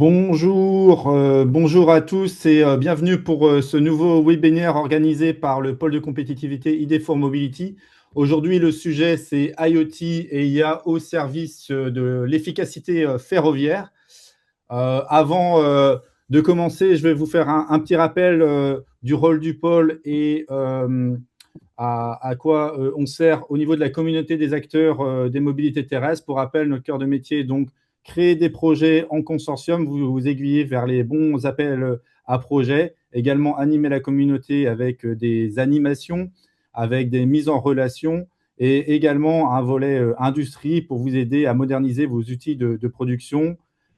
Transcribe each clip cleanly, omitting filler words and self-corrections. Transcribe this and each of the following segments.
Bonjour à tous et bienvenue pour ce nouveau webinaire organisé par le pôle de compétitivité ID4 Mobility. Aujourd'hui, le sujet, c'est IoT et IA au service de l'efficacité ferroviaire. Avant de commencer, je vais vous faire un petit rappel du rôle du pôle et à quoi on sert au niveau de la communauté des acteurs des mobilités terrestres. Pour rappel, notre cœur de métier est donc créer des projets en consortium, vous aiguiller vers les bons appels à projets, également animer la communauté avec des animations, avec des mises en relation et également un volet industrie pour vous aider à moderniser vos outils de production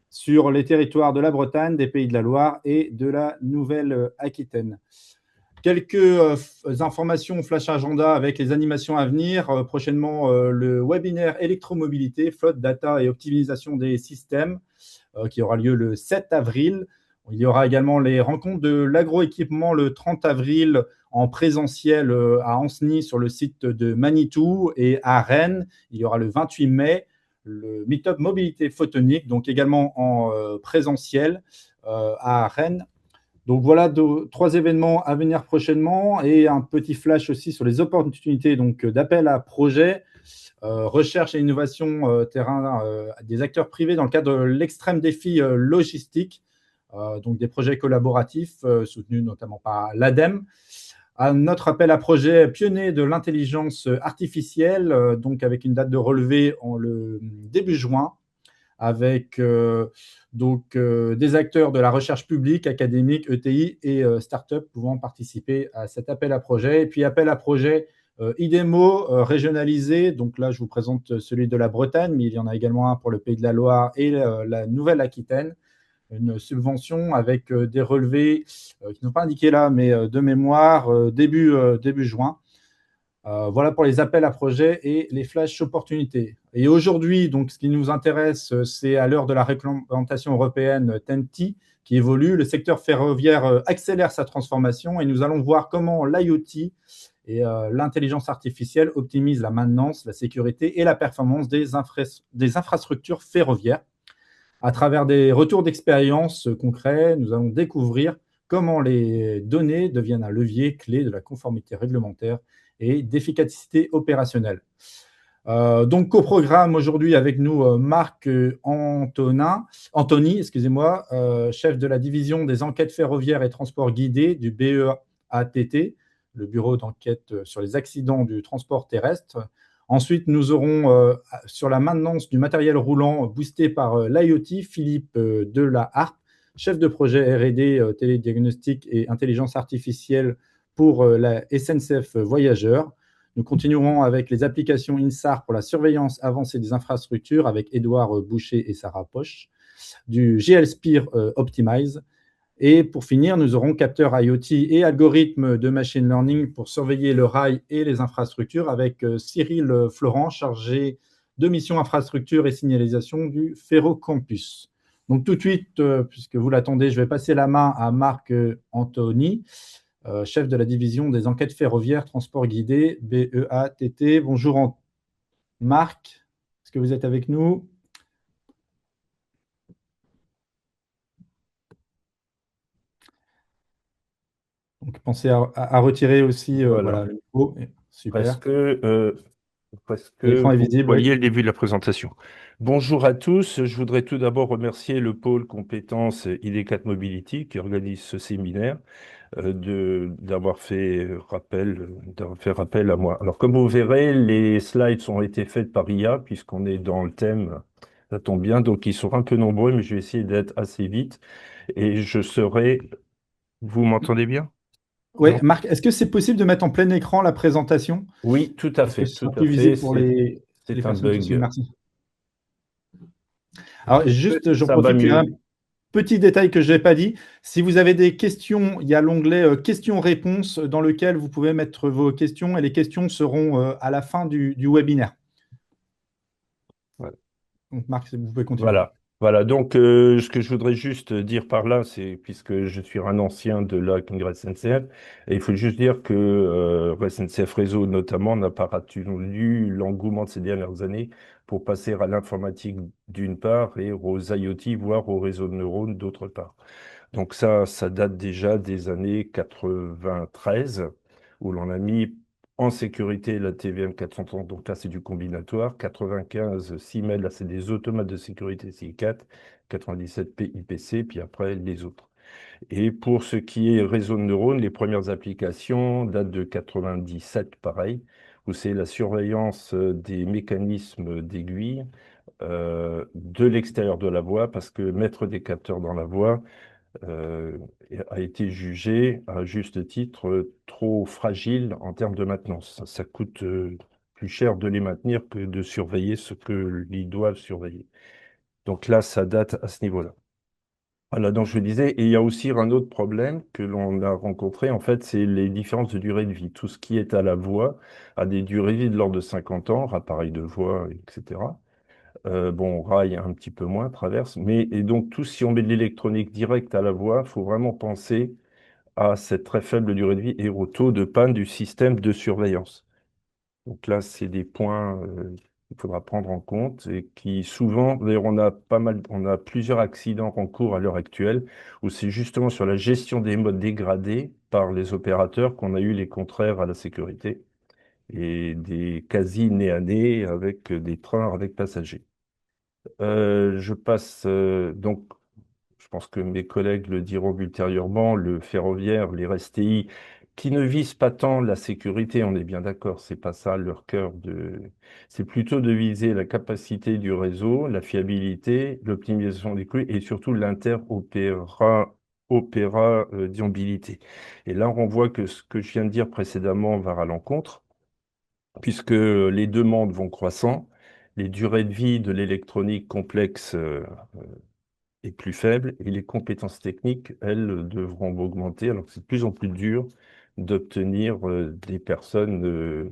sur les territoires de la Bretagne, des Pays de la Loire et de la Nouvelle-Aquitaine. Quelques informations flash agenda avec les animations à venir. Prochainement, le webinaire électromobilité, flotte, data et optimisation des systèmes qui aura lieu le 7 avril. Il y aura également les rencontres de l'agroéquipement le 30 avril en présentiel à Ancenis sur le site de Manitou et à Rennes. Il y aura le 28 mai le Meetup Mobilité Photonique, donc également en présentiel à Rennes. Donc voilà trois événements à venir prochainement et un petit flash aussi sur les opportunités d'appel à projet, recherche et innovation terrain des acteurs privés dans le cadre de l'extrême défi logistique, donc des projets collaboratifs soutenus notamment par l'ADEME. Un autre appel à projet pionnier de l'intelligence artificielle, donc avec une date de relevé en le début juin, avec des acteurs de la recherche publique, académique, ETI et start-up pouvant participer à cet appel à projet. Et puis appel à projet IDEMO régionalisé. Donc là, je vous présente celui de la Bretagne, mais il y en a également un pour le Pays de la Loire et la Nouvelle-Aquitaine. Une subvention avec des relevés qui n'ont pas indiqué là, mais de mémoire, début juin. Voilà pour les appels à projets et les flash opportunités. Et aujourd'hui, donc, ce qui nous intéresse, c'est à l'heure de la réglementation européenne TEN-T qui évolue, le secteur ferroviaire accélère sa transformation et nous allons voir comment l'IoT et l'intelligence artificielle optimisent la maintenance, la sécurité et la performance des infrastructures ferroviaires. À travers des retours d'expérience concrets, nous allons découvrir comment les données deviennent un levier clé de la conformité réglementaire et d'efficacité opérationnelle. Donc, co-programme aujourd'hui avec nous Marc Anthony, chef de la division des enquêtes ferroviaires et transports guidés du BEATT, le bureau d'enquête sur les accidents du transport terrestre. Ensuite, nous aurons sur la maintenance du matériel roulant boosté par l'IoT, Philippe Delaharpe, chef de projet R&D télédiagnostic et intelligence artificielle pour la SNCF Voyageurs. Nous continuerons avec les applications INSAR pour la surveillance avancée des infrastructures avec Édouard Boucher et Sarah Poche, du GLSPIR Optimize. Et pour finir, nous aurons capteurs IoT et algorithmes de machine learning pour surveiller le rail et les infrastructures avec Cyril Florent, chargé de mission infrastructure et signalisation du Ferrocampus. Donc tout de suite, puisque vous l'attendez, je vais passer la main à Marc Anthony, chef de la division des enquêtes ferroviaires transport guidé, BEATT. Bonjour Marc, est-ce que vous êtes avec nous? Donc pensez à retirer aussi Voilà. voilà, le micro. Super. Presque, euh, presque, L'écran est vous visible, oui. voyez le début de la présentation. Bonjour à tous. Je voudrais tout d'abord remercier le pôle compétences ID4 Mobility qui organise ce séminaire, d'avoir fait rappel à moi. Alors, comme vous verrez, les slides ont été faits par IA puisqu'on est dans le thème. Ça tombe bien, donc ils sont un peu nombreux, mais je vais essayer d'être assez vite et je serai. Vous m'entendez bien? Oui, Non? Marc, est-ce que c'est possible de mettre en plein écran la présentation? Oui, tout à Parce que fait, ce tout sera à plus fait. visible pour les C'est un personnes qui suivent. bug. Merci. Alors, juste, j'en Ça va profite, il y a un mieux. petit détail que je n'ai pas dit. Si vous avez des questions, il y a l'onglet questions-réponses dans lequel vous pouvez mettre vos questions et les questions seront à la fin du webinaire. Ouais. Donc, Marc, vous pouvez continuer. Voilà. Voilà, donc ce que je voudrais juste dire par là, c'est puisque je suis un ancien de la Congrès SNCF, et il faut juste dire que SNCF Réseau notamment n'a pas retenu l'engouement de ces dernières années pour passer à l'informatique d'une part et aux IoT, voire au réseau de neurones d'autre part. Donc ça date déjà des années 93, où l'on a mis en sécurité la TVM 430, donc là c'est du combinatoire, 95 SIMEL, là c'est des automates de sécurité SI4, 97 PIPC, puis après les autres. Et pour ce qui est réseau de neurones, les premières applications datent de 97, pareil, où c'est la surveillance des mécanismes d'aiguille de l'extérieur de la voie, parce que mettre des capteurs dans la voie, euh, a été jugé, à juste titre, trop fragile en termes de maintenance. Ça coûte plus cher de les maintenir que de surveiller ce que ils doivent surveiller. Donc là, ça date à ce niveau-là. Voilà, donc je disais, et il y a aussi un autre problème que l'on a rencontré, en fait, c'est les différences de durée de vie. Tout ce qui est à la voie a des durées de vie de l'ordre de 50 ans, appareil de voie, etc. Bon, rail un petit peu moins, traverse, mais et donc tout, si on met de l'électronique directe à la voie, il faut vraiment penser à cette très faible durée de vie et au taux de panne du système de surveillance. Donc là, c'est des points qu'il faudra prendre en compte et qui souvent, d'ailleurs, on a pas mal, on a plusieurs accidents en cours à l'heure actuelle où c'est justement sur la gestion des modes dégradés par les opérateurs qu'on a eu les contraires à la sécurité et des quasi nez à nez avec des trains avec passagers. Je passe donc, je pense que mes collègues le diront ultérieurement, le ferroviaire, les RSTI, qui ne visent pas tant la sécurité, on est bien d'accord, c'est pas ça leur cœur de. C'est plutôt de viser la capacité du réseau, la fiabilité, l'optimisation des coûts et surtout l'interopérabilité. Et là, on voit que ce que je viens de dire précédemment va à l'encontre, puisque les demandes vont croissant, les durées de vie de l'électronique complexe est plus faible et les compétences techniques, elles, devront augmenter. Alors que c'est de plus en plus dur d'obtenir des personnes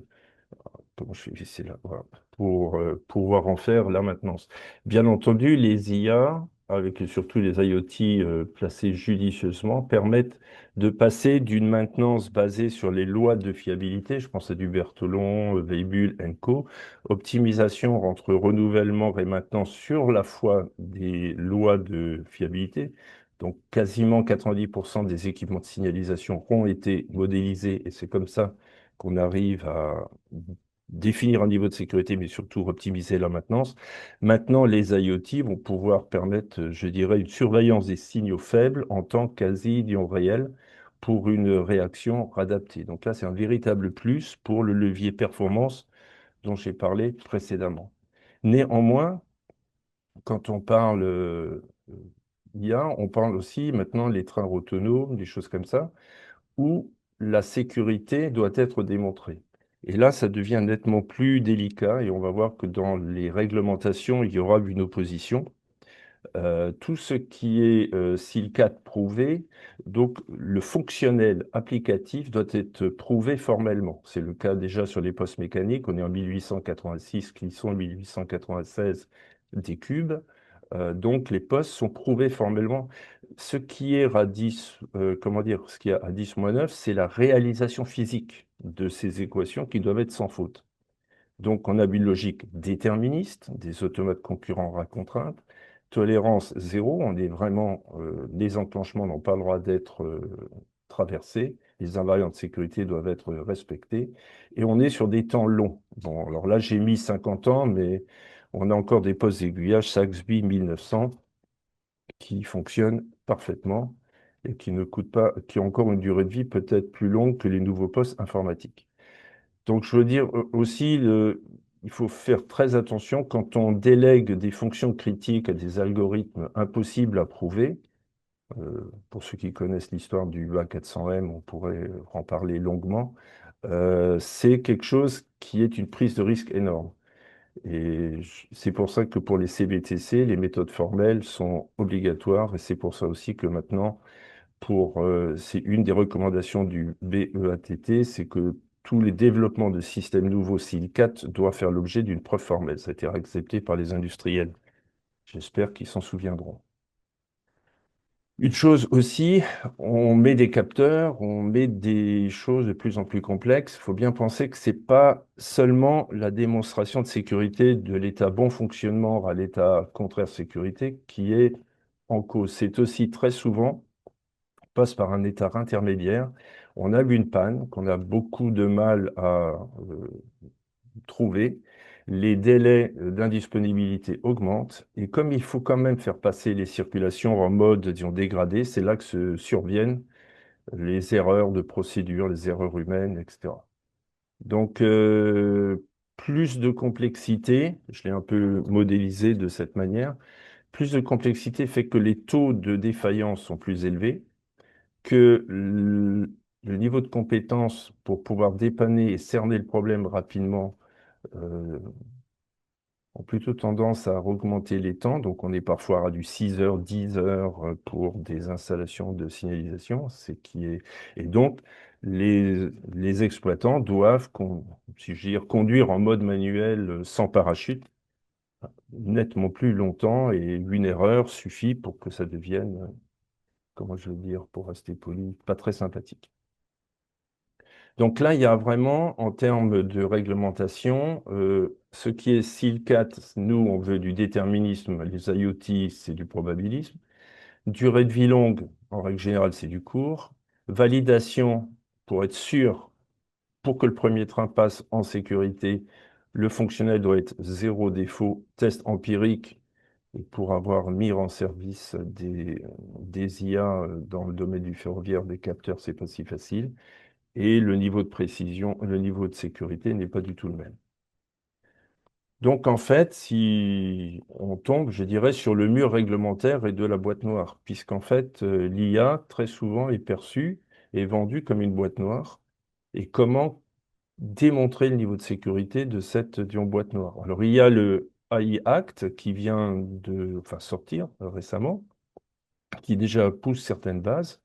comment je fais ici là, voilà, pour pouvoir en faire la maintenance. Bien entendu, les IA, avec surtout les IoT placés judicieusement, permettent de passer d'une maintenance basée sur les lois de fiabilité, je pense à du Berthelon, Weibull, Co, optimisation entre renouvellement et maintenance sur la foi des lois de fiabilité. Donc, quasiment 90% des équipements de signalisation ont été modélisés et c'est comme ça qu'on arrive à définir un niveau de sécurité, mais surtout optimiser la maintenance. Maintenant, les IoT vont pouvoir permettre, je dirais, une surveillance des signaux faibles en temps quasi-ion réel pour une réaction adaptée. Donc là, c'est un véritable plus pour le levier performance dont j'ai parlé précédemment. Néanmoins, quand on parle IA, on parle aussi maintenant les trains autonomes, des choses comme ça où la sécurité doit être démontrée. Et là, ça devient nettement plus délicat et on va voir que dans les réglementations, il y aura une opposition. Tout ce qui est SIL4 prouvé, donc le fonctionnel applicatif doit être prouvé formellement. C'est le cas déjà sur les postes mécaniques. On est en 1886, qui sont en 1896 des cubes. Donc les postes sont prouvés formellement. Ce qui est radis, comment dire, ce qui est à 10-9, c'est la réalisation physique de ces équations qui doivent être sans faute. Donc, on a une logique déterministe, des automates concurrents à contrainte, tolérance zéro, on est vraiment, les enclenchements n'ont pas le droit d'être traversés, les invariants de sécurité doivent être respectés, et on est sur des temps longs. Bon, alors là, j'ai mis 50 ans, mais on a encore des postes d'aiguillage Saxby 1900 qui fonctionnent parfaitement et qui ne coûtent pas, qui ont encore une durée de vie peut-être plus longue que les nouveaux postes informatiques. Donc, je veux dire aussi, il faut faire très attention quand on délègue des fonctions critiques à des algorithmes impossibles à prouver. Pour ceux qui connaissent l'histoire du A400M, on pourrait en parler longuement. C'est quelque chose qui est une prise de risque énorme. Et c'est pour ça que pour les CBTC, les méthodes formelles sont obligatoires. Et c'est pour ça aussi que maintenant, c'est une des recommandations du BEATT, c'est que tous les développements de systèmes nouveaux SIL4 doivent faire l'objet d'une preuve formelle. Ça a été accepté par les industriels. J'espère qu'ils s'en souviendront. Une chose aussi, on met des capteurs, on met des choses de plus en plus complexes. Il faut bien penser que c'est pas seulement la démonstration de sécurité de l'état bon fonctionnement à l'état contraire sécurité qui est en cause. C'est aussi très souvent, on passe par un état intermédiaire. On a une panne qu'on a beaucoup de mal à trouver, les délais d'indisponibilité augmentent et comme il faut quand même faire passer les circulations en mode, disons, dégradé, c'est là que surviennent les erreurs de procédure, les erreurs humaines, etc. Donc, plus de complexité, je l'ai un peu modélisé de cette manière, plus de complexité fait que les taux de défaillance sont plus élevés, que le niveau de compétence pour pouvoir dépanner et cerner le problème rapidement euh, ont plutôt tendance à augmenter les temps. Donc, on est parfois à du 6 heures, 10 heures pour des installations de signalisation, Et donc, les exploitants doivent, si je veux dire, conduire en mode manuel sans parachute nettement plus longtemps et une erreur suffit pour que ça devienne, comment je veux dire, pour rester poli, pas très sympathique. Donc là, il y a vraiment, en termes de réglementation, ce qui est SIL4, nous, on veut du déterminisme, les IoT, c'est du probabilisme. Durée de vie longue, en règle générale, c'est du court. Validation, pour être sûr, pour que le premier train passe en sécurité, le fonctionnel doit être zéro défaut, test empirique. Et pour avoir mis en service des IA dans le domaine du ferroviaire, des capteurs, c'est pas si facile et le niveau de précision, le niveau de sécurité n'est pas du tout le même. Donc en fait, si on tombe, je dirais, sur le mur réglementaire et de la boîte noire, puisqu'en fait, l'IA, très souvent, est perçue et vendue comme une boîte noire. Et comment démontrer le niveau de sécurité de cette, disons, boîte noire? Alors, il y a le AI Act qui vient de, enfin, sortir récemment, qui déjà pousse certaines bases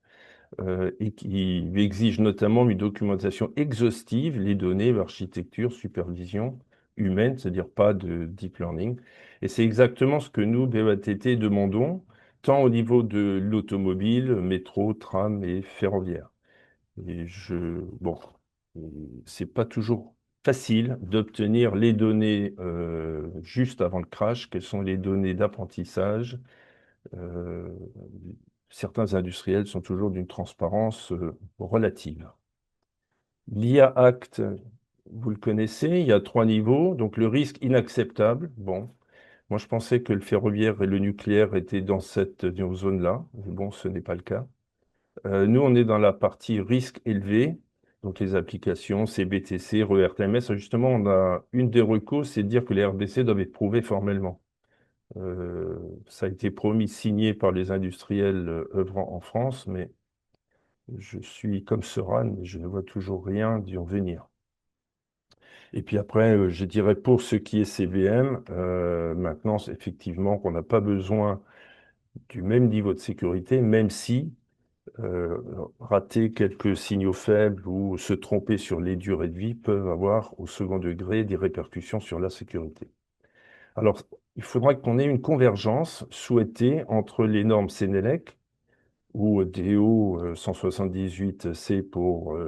et qui exige notamment une documentation exhaustive, les données, l'architecture, supervision humaine, c'est-à-dire pas de deep learning. Et c'est exactement ce que nous, BEATT, demandons, tant au niveau de l'automobile, métro, tram et ferroviaire. Et bon, c'est pas toujours facile d'obtenir les données juste avant le crash, quelles sont les données d'apprentissage, euh, certains industriels sont toujours d'une transparence relative. L'IA Act, vous le connaissez, il y a trois niveaux. Donc le risque inacceptable, bon, moi je pensais que le ferroviaire et le nucléaire étaient dans cette disons, zone-là, mais bon, ce n'est pas le cas. Nous, on est dans la partie risque élevé, donc les applications CBTC, RERTMS. Justement, on a une des recos, c'est de dire que les RBC doivent être prouvés formellement. Ça a été promis, signé par les industriels œuvrant en France, mais je suis comme Soran, mais je ne vois toujours rien d'y en venir. Et puis après, je dirais pour ce qui est CVM, maintenant, c'est effectivement, qu'on n'a pas besoin du même niveau de sécurité, même si rater quelques signaux faibles ou se tromper sur les durées de vie peuvent avoir au second degré des répercussions sur la sécurité. Alors, il faudra qu'on ait une convergence souhaitée entre les normes Sénélec ou DO 178C pour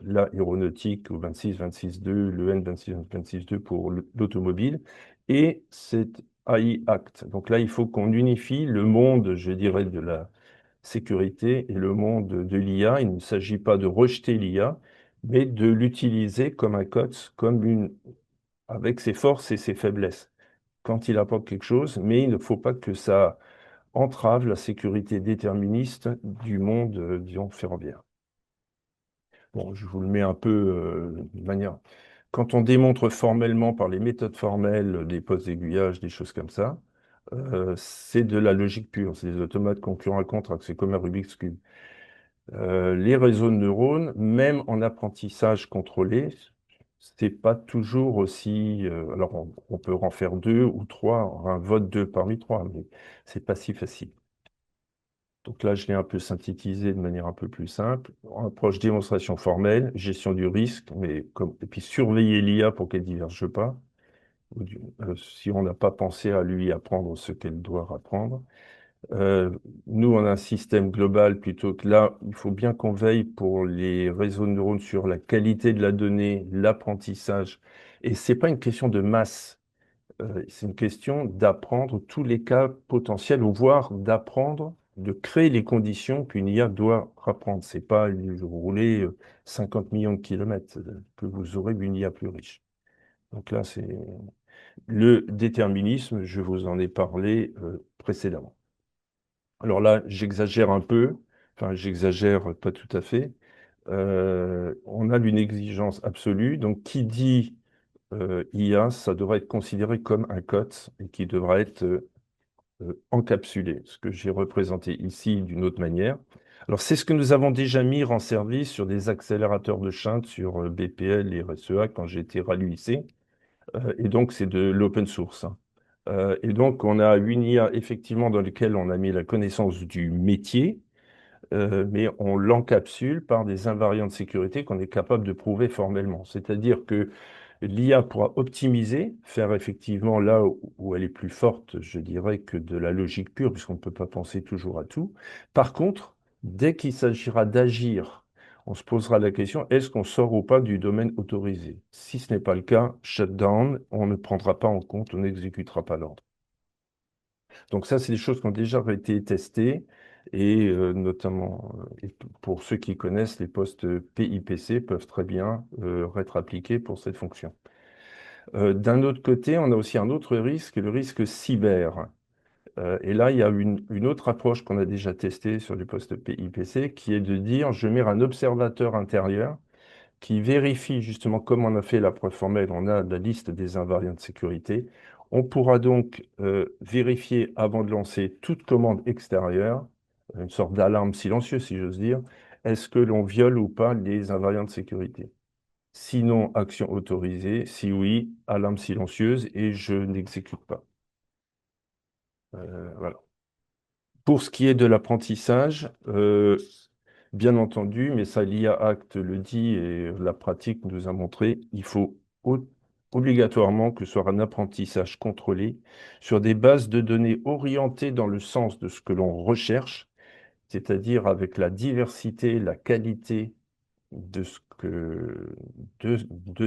l'aéronautique ou 26-26-2, le N 26-26-2 pour l'automobile et cet AI Act. Donc là, il faut qu'on unifie le monde, je dirais, de la sécurité et le monde de l'IA. Il ne s'agit pas de rejeter l'IA, mais de l'utiliser comme un COTS, avec ses forces et ses faiblesses quand il apporte quelque chose, mais il ne faut pas que ça entrave la sécurité déterministe du monde, disons, ferroviaire. Bon, je vous le mets un peu de manière... Quand on démontre formellement par les méthodes formelles des postes d'aiguillage, des choses comme ça, c'est de la logique pure, c'est des automates concurrents à contre, c'est comme un Rubik's Cube. Les réseaux de neurones, même en apprentissage contrôlé, c'est pas toujours aussi. Alors, on peut en faire deux ou trois, un vote deux parmi trois, mais c'est pas si facile. Donc là, je l'ai un peu synthétisé de manière un peu plus simple. Approche démonstration formelle, gestion du risque, et puis surveiller l'IA pour qu'elle ne diverge pas. si on n'a pas pensé à lui apprendre ce qu'elle doit apprendre. Euh, Nous, on a un système global plutôt que là, il faut bien qu'on veille pour les réseaux de neurones sur la qualité de la donnée, l'apprentissage. Et c'est pas une question de masse, c'est une question d'apprendre tous les cas potentiels, ou voire d'apprendre, de créer les conditions qu'une IA doit apprendre. C'est pas rouler 50 millions de kilomètres que vous aurez une IA plus riche. Donc là, c'est le déterminisme, je vous en ai parlé précédemment. Alors là, j'exagère un peu, enfin j'exagère pas tout à fait. On a une exigence absolue, donc qui dit IA, ça devrait être considéré comme un code et qui devra être encapsulé, ce que j'ai représenté ici d'une autre manière. Alors c'est ce que nous avons déjà mis en service sur des accélérateurs de Chinte, sur BPL et RSEA quand j'étais à l'UIC. Et donc, c'est de l'open source, hein. Et donc, on a une IA effectivement dans laquelle on a mis la connaissance du métier, mais on l'encapsule par des invariants de sécurité qu'on est capable de prouver formellement. C'est-à-dire que l'IA pourra optimiser, faire effectivement là où elle est plus forte, je dirais, que de la logique pure, puisqu'on ne peut pas penser toujours à tout. Par contre, dès qu'il s'agira d'agir, on se posera la question, est-ce qu'on sort ou pas du domaine autorisé? Si ce n'est pas le cas, shutdown, on ne prendra pas en compte, on n'exécutera pas l'ordre. Donc ça, c'est des choses qui ont déjà été testées et notamment pour ceux qui connaissent, les postes PIPC peuvent très bien être appliqués pour cette fonction. D'un autre côté, on a aussi un autre risque, le risque cyber. Et là, il y a une autre approche qu'on a déjà testée sur les postes PIPC, qui est de dire, je mets un observateur intérieur qui vérifie justement, comme on a fait la preuve formelle, on a la liste des invariants de sécurité. On pourra donc vérifier avant de lancer toute commande extérieure, une sorte d'alarme silencieuse, si j'ose dire, est-ce que l'on viole ou pas les invariants de sécurité. Sinon, action autorisée. Si oui, alarme silencieuse et je n'exécute pas. Voilà. Pour ce qui est de l'apprentissage, bien entendu, mais ça l'IA Act le dit et la pratique nous a montré, il faut obligatoirement que ce soit un apprentissage contrôlé sur des bases de données orientées dans le sens de ce que l'on recherche, c'est-à-dire avec la diversité, la qualité de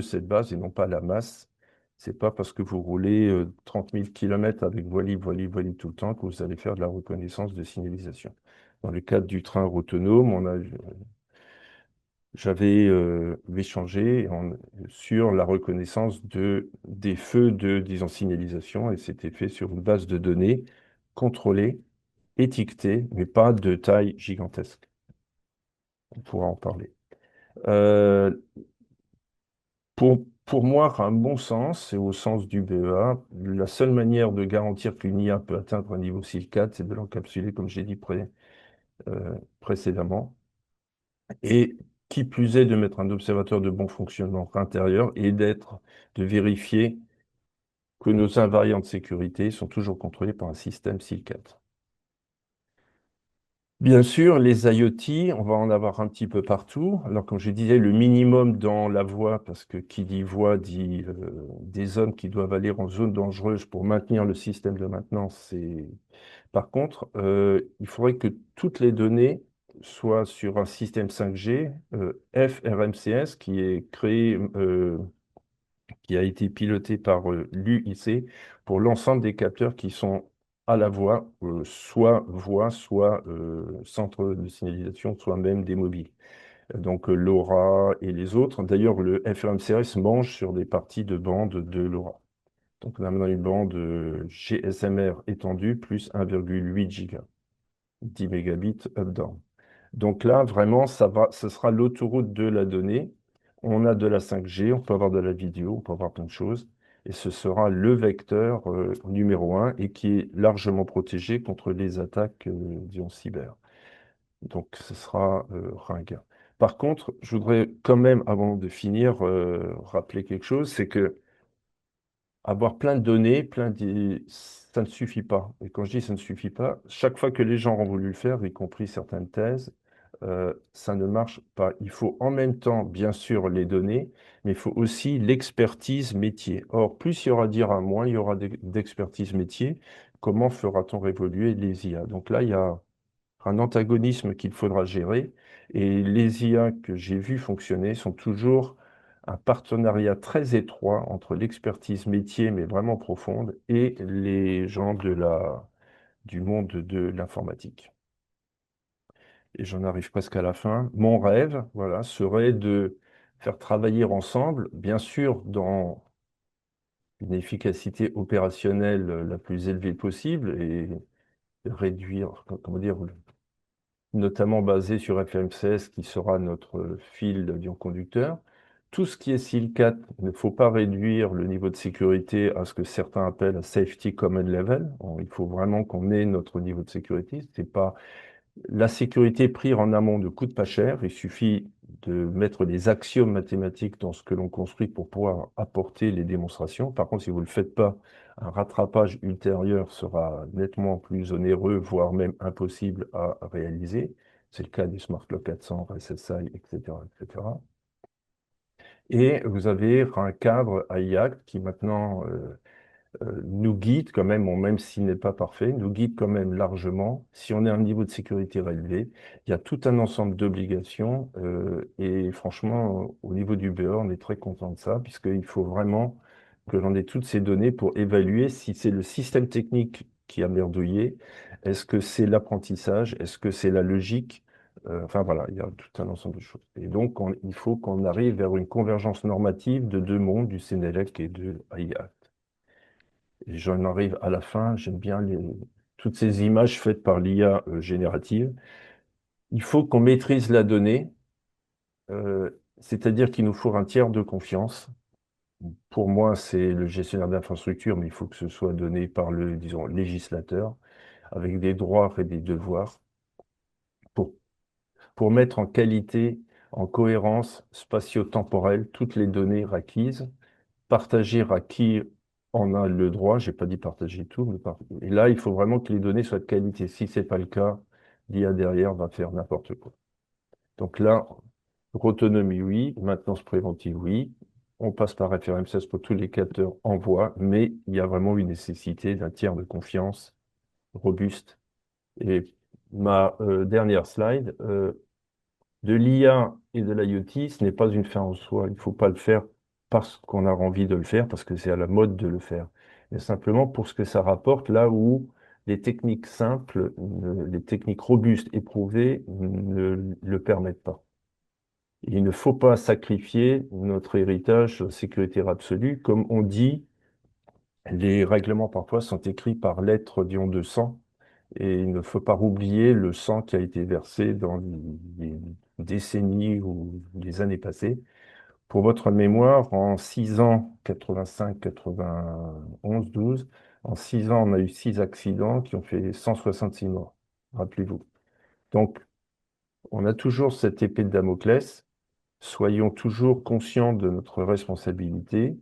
cette base et non pas la masse. C'est pas parce que vous roulez 30 000 km avec voili, voili, voili tout le temps que vous allez faire de la reconnaissance de signalisation. Dans le cadre du train autonome, j'avais échangé sur la reconnaissance des feux de, disons, signalisation et c'était fait sur une base de données contrôlée, étiquetée, mais pas de taille gigantesque. On pourra en parler. Euh, pour moi, un bon sens, et au sens du BEA, la seule manière de garantir qu'une IA peut atteindre un niveau 6.4, c'est de l'encapsuler, comme j'ai dit précédemment. Et qui plus est, de mettre un observateur de bon fonctionnement intérieur et de vérifier que nos invariants de sécurité sont toujours contrôlés par un système SIL4. Bien sûr, les IoT, on va en avoir un petit peu partout. Alors, comme je disais, le minimum dans la voie, parce que qui dit voie dit des hommes qui doivent aller en zone dangereuse pour maintenir le système de maintenance. Par contre, il faudrait que toutes les données soient sur un système 5G, FRMCS, qui est créé, qui a été piloté par l'UIC pour l'ensemble des capteurs qui sont à la voie, soit centre de signalisation, soit même des mobiles. Donc LoRa et les autres. D'ailleurs, le FRMCS mange sur des parties de bande de LoRa. Donc on a maintenant une bande GSMR étendue plus 1,8 giga, 10 mégabits up-down. Donc là, vraiment, ce sera l'autoroute de la donnée. On a de la 5G, on peut avoir de la vidéo, on peut avoir plein de choses. Et ce sera le vecteur numéro un et qui est largement protégé contre les attaques, disons, cyber. Donc ce sera ringard. Par contre, je voudrais quand même, avant de finir, rappeler quelque chose, c'est que avoir plein de données, ça ne suffit pas. Et quand je dis ça ne suffit pas, chaque fois que les gens ont voulu le faire, y compris certaines thèses, ça ne marche pas. Il faut en même temps, bien sûr, les données, mais il faut aussi l'expertise métier. Or, plus il y aura d'IA, moins il y aura d'expertise métier. Comment fera-t-on évoluer les IA? Donc là, il y a un antagonisme qu'il faudra gérer. Et les IA que j'ai vues fonctionner sont toujours un partenariat très étroit entre l'expertise métier, mais vraiment profonde, et les gens du monde de l'informatique. Et j'en arrive presque à la fin. Mon rêve, voilà, serait de faire travailler ensemble, bien sûr, dans une efficacité opérationnelle la plus élevée possible et réduire, comment dire, notamment basé sur FMCS, qui sera notre fil d'ion conducteur. Tout ce qui est SIL4, il ne faut pas réduire le niveau de sécurité à ce que certains appellent un safety common level. Il faut vraiment qu'on ait notre niveau de sécurité. C'est pas la sécurité prise en amont ne coûte pas cher. Il suffit de mettre des axiomes mathématiques dans ce que l'on construit pour pouvoir apporter les démonstrations. Par contre, si vous ne le faites pas, un rattrapage ultérieur sera nettement plus onéreux, voire même impossible à réaliser. C'est le cas du Smart Lock 400, SSI, etc., etc. Et vous avez un cadre IAC qui maintenant nous guide quand même, bon, même s'il n'est pas parfait, nous guide quand même largement. Si on a un niveau de sécurité relevé, il y a tout un ensemble d'obligations et franchement, au niveau du BEA, on est très content de ça, puisqu'il faut vraiment que l'on ait toutes ces données pour évaluer si c'est le système technique qui a merdouillé, est-ce que c'est l'apprentissage, est-ce que c'est la logique. Enfin voilà, il y a tout un ensemble de choses. Et donc, il faut qu'on arrive vers une convergence normative de deux mondes, du Sénélec et de AI. Et j'en arrive à la fin, j'aime bien toutes ces images faites par l'IA générative. Il faut qu'on maîtrise la donnée, c'est-à-dire qu'il nous faut un tiers de confiance. Pour moi, c'est le gestionnaire d'infrastructure, mais il faut que ce soit donné par le, disons, législateur, avec des droits et des devoirs, pour, pour mettre en qualité, en cohérence spatio-temporelle toutes les données requises, partager à qui en a le droit. J'ai pas dit partager tout, mais et là, il faut vraiment que les données soient de qualité. Si c'est pas le cas, l'IA derrière va faire n'importe quoi. Donc là, autonomie, oui. Maintenance préventive, oui. On passe par FRM16 pour tous les capteurs en voie, mais il y a vraiment une nécessité d'un tiers de confiance robuste. Et ma dernière slide, de l'IA et de l'IoT, ce n'est pas une fin en soi. Il ne faut pas le faire parce qu'on a envie de le faire, parce que c'est à la mode de le faire, mais simplement pour ce que ça rapporte là où les techniques simples, les techniques robustes, éprouvées, ne le permettent pas. Il ne faut pas sacrifier notre héritage sécuritaire absolu. Comme on dit, les règlements parfois sont écrits par lettres d'ion de sang. Et il ne faut pas oublier le sang qui a été versé dans les décennies ou les années passées. Pour votre mémoire, en 6 ans, 85, 91, 12, en 6 ans, on a eu 6 accidents qui ont fait 166 morts. Rappelez-vous. Donc, on a toujours cette épée de Damoclès. Soyons toujours conscients de notre responsabilité.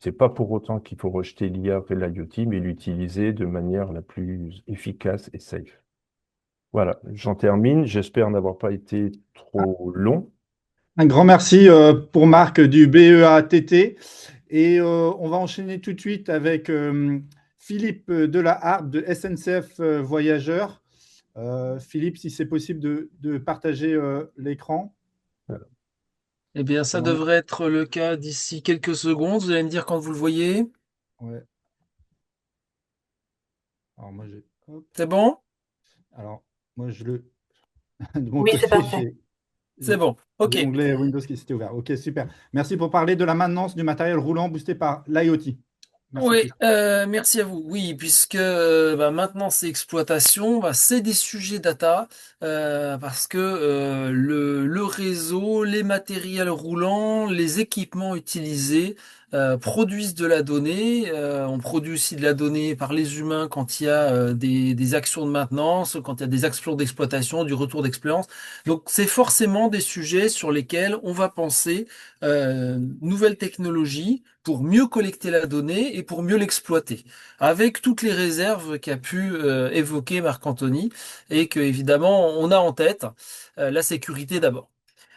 C'est pas pour autant qu'il faut rejeter l'IA et l'IoT, mais l'utiliser de manière la plus efficace et safe. Voilà, j'en termine. J'espère n'avoir pas été trop long. Un grand merci pour Marc du BEATT. Et on va enchaîner tout de suite avec Philippe Delaharpe de SNCF Voyageurs. Philippe, si c'est possible de partager l'écran. Voilà. Eh bien, ça devrait être le cas d'ici quelques secondes. Vous allez me dire quand vous le voyez. Ouais. Alors moi, hop. C'est bon? Alors, moi, de mon Oui, c'est côté, parfait. C'est bon. OK. l'onglet Windows qui s'était ouvert. Ok, super. Merci pour parler de la maintenance du matériel roulant boosté par l'IoT. Merci, Oui, Philippe. merci à vous. Oui, puisque maintenant c'est exploitation, c'est des sujets data parce que le réseau, les matériels roulants, les équipements utilisés produisent de la donnée. On produit aussi de la donnée par les humains quand il y a des actions de maintenance, quand il y a des actions d'exploitation, du retour d'expérience. Donc c'est forcément des sujets sur lesquels on va penser nouvelles technologies pour mieux collecter la donnée et pour mieux l'exploiter, avec toutes les réserves qu'a pu évoquer Marc-Anthony et que évidemment on a en tête, la sécurité d'abord.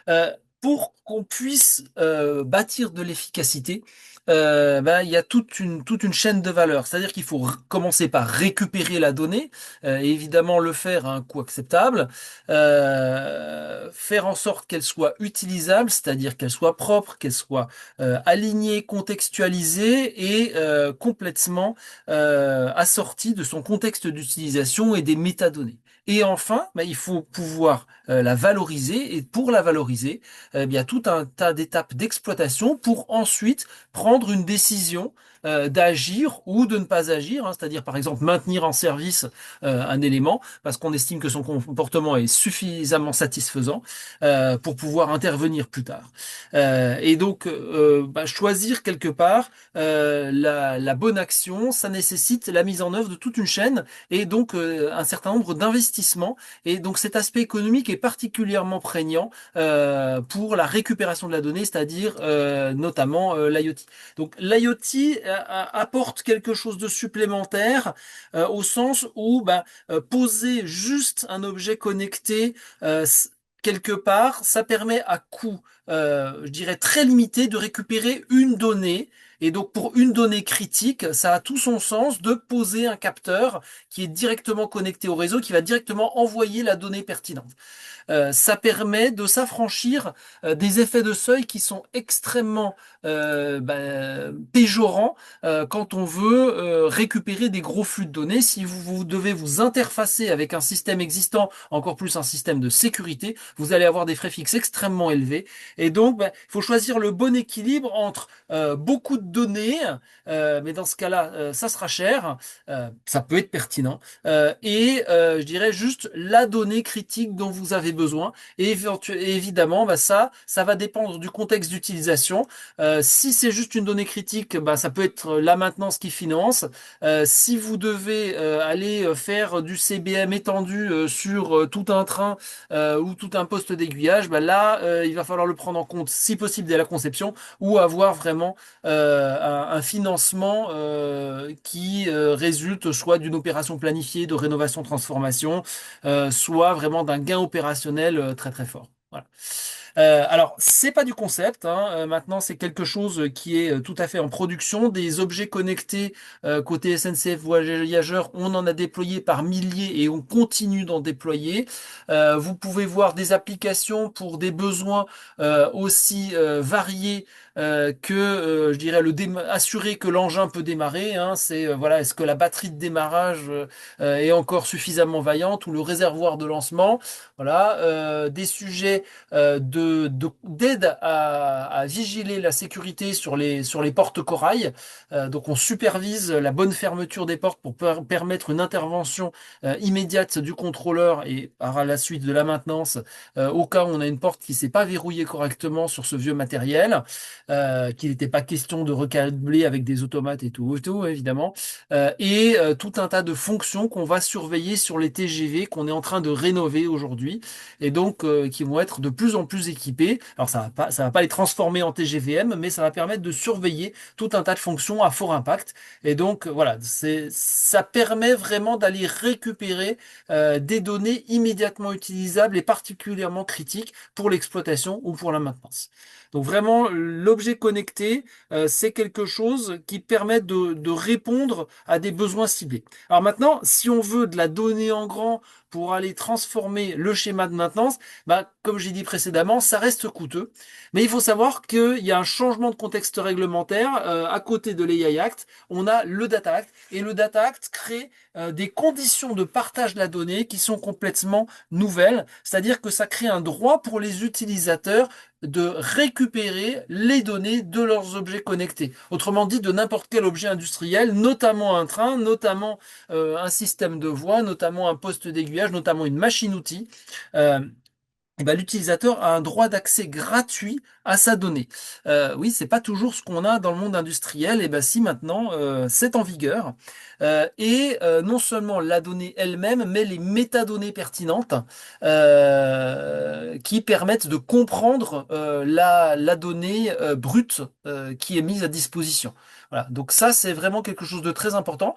Euh, pour qu'on puisse bâtir de l'efficacité, il y a toute une chaîne de valeur. C'est-à-dire qu'il faut commencer par récupérer la donnée, et évidemment le faire à un coût acceptable, faire en sorte qu'elle soit utilisable, c'est-à-dire qu'elle soit propre, qu'elle soit alignée, contextualisée et complètement assortie de son contexte d'utilisation et des métadonnées. Et enfin, il faut pouvoir la valoriser. Et pour la valoriser, il y a tout un tas d'étapes d'exploitation pour ensuite prendre une décision d'agir ou de ne pas agir, hein, c'est-à-dire par exemple maintenir en service un élément parce qu'on estime que son comportement est suffisamment satisfaisant pour pouvoir intervenir plus tard. Et donc choisir quelque part la bonne action, ça nécessite la mise en œuvre de toute une chaîne et donc un certain nombre d'investissements. Et donc cet aspect économique est particulièrement prégnant pour la récupération de la donnée, c'est-à-dire notamment l'IoT. Donc l'IoT apporte quelque chose de supplémentaire au sens où poser juste un objet connecté quelque part, ça permet à coût, je dirais très limité, de récupérer une donnée. Et donc pour une donnée critique, ça a tout son sens de poser un capteur qui est directement connecté au réseau, qui va directement envoyer la donnée pertinente. Ça permet de s'affranchir des effets de seuil qui sont extrêmement péjorants quand on veut récupérer des gros flux de données. Si vous devez vous interfacer avec un système existant, encore plus un système de sécurité, vous allez avoir des frais fixes extrêmement élevés. Et donc, il faut choisir le bon équilibre entre beaucoup de données, mais dans ce cas-là, ça sera cher, ça peut être pertinent, et je dirais juste la donnée critique dont vous avez besoin. Et évidemment, ça va dépendre du contexte d'utilisation. Si c'est juste une donnée critique, ça peut être la maintenance qui finance. Si vous devez aller faire du CBM étendu sur tout un train ou tout un poste d'aiguillage, il va falloir le prendre en compte, si possible, dès la conception, ou avoir vraiment un financement qui résulte soit d'une opération planifiée de rénovation-transformation, soit vraiment d'un gain opérationnel très très fort. Voilà. Alors, c'est pas du concept, hein. Maintenant, c'est quelque chose qui est tout à fait en production. Des objets connectés côté SNCF Voyageurs, on en a déployé par milliers et on continue d'en déployer. Vous pouvez voir des applications pour des besoins aussi variés que, je dirais, assurer que l'engin peut démarrer. Hein. C'est voilà, est-ce que la batterie de démarrage est encore suffisamment vaillante ou le réservoir de lancement. Voilà, des sujets d'aide à vigiler la sécurité sur les portes corail. Donc on supervise la bonne fermeture des portes pour permettre une intervention immédiate du contrôleur et par la suite de la maintenance au cas où on a une porte qui s'est pas verrouillée correctement sur ce vieux matériel, qu'il n'était pas question de recabler avec des automates et tout évidemment, et tout un tas de fonctions qu'on va surveiller sur les TGV qu'on est en train de rénover aujourd'hui et donc qui vont être de plus en plus équipés. Alors ça va pas les transformer en TGVM, mais ça va permettre de surveiller tout un tas de fonctions à fort impact. Et donc voilà, ça permet vraiment d'aller récupérer des données immédiatement utilisables et particulièrement critiques pour l'exploitation ou pour la maintenance. Donc vraiment, l'objet connecté, c'est quelque chose qui permet de répondre à des besoins ciblés. Alors maintenant, si on veut de la donnée en grand pour aller transformer le schéma de maintenance, comme j'ai dit précédemment, ça reste coûteux. Mais il faut savoir qu'il y a un changement de contexte réglementaire. À côté de l'AI Act, on a le Data Act. Et le Data Act crée des conditions de partage de la donnée qui sont complètement nouvelles. C'est-à-dire que ça crée un droit pour les utilisateurs de récupérer les données de leurs objets connectés. Autrement dit, de n'importe quel objet industriel, notamment un train, notamment un système de voie, notamment un poste d'aiguillage, notamment une machine-outil. eh ben, l'utilisateur a un droit d'accès gratuit à sa donnée. Oui, c'est pas toujours ce qu'on a dans le monde industriel. Et ben si maintenant, c'est en vigueur. Non seulement la donnée elle-même, mais les métadonnées pertinentes qui permettent de comprendre la donnée brute qui est mise à disposition. Voilà. Donc ça, c'est vraiment quelque chose de très important.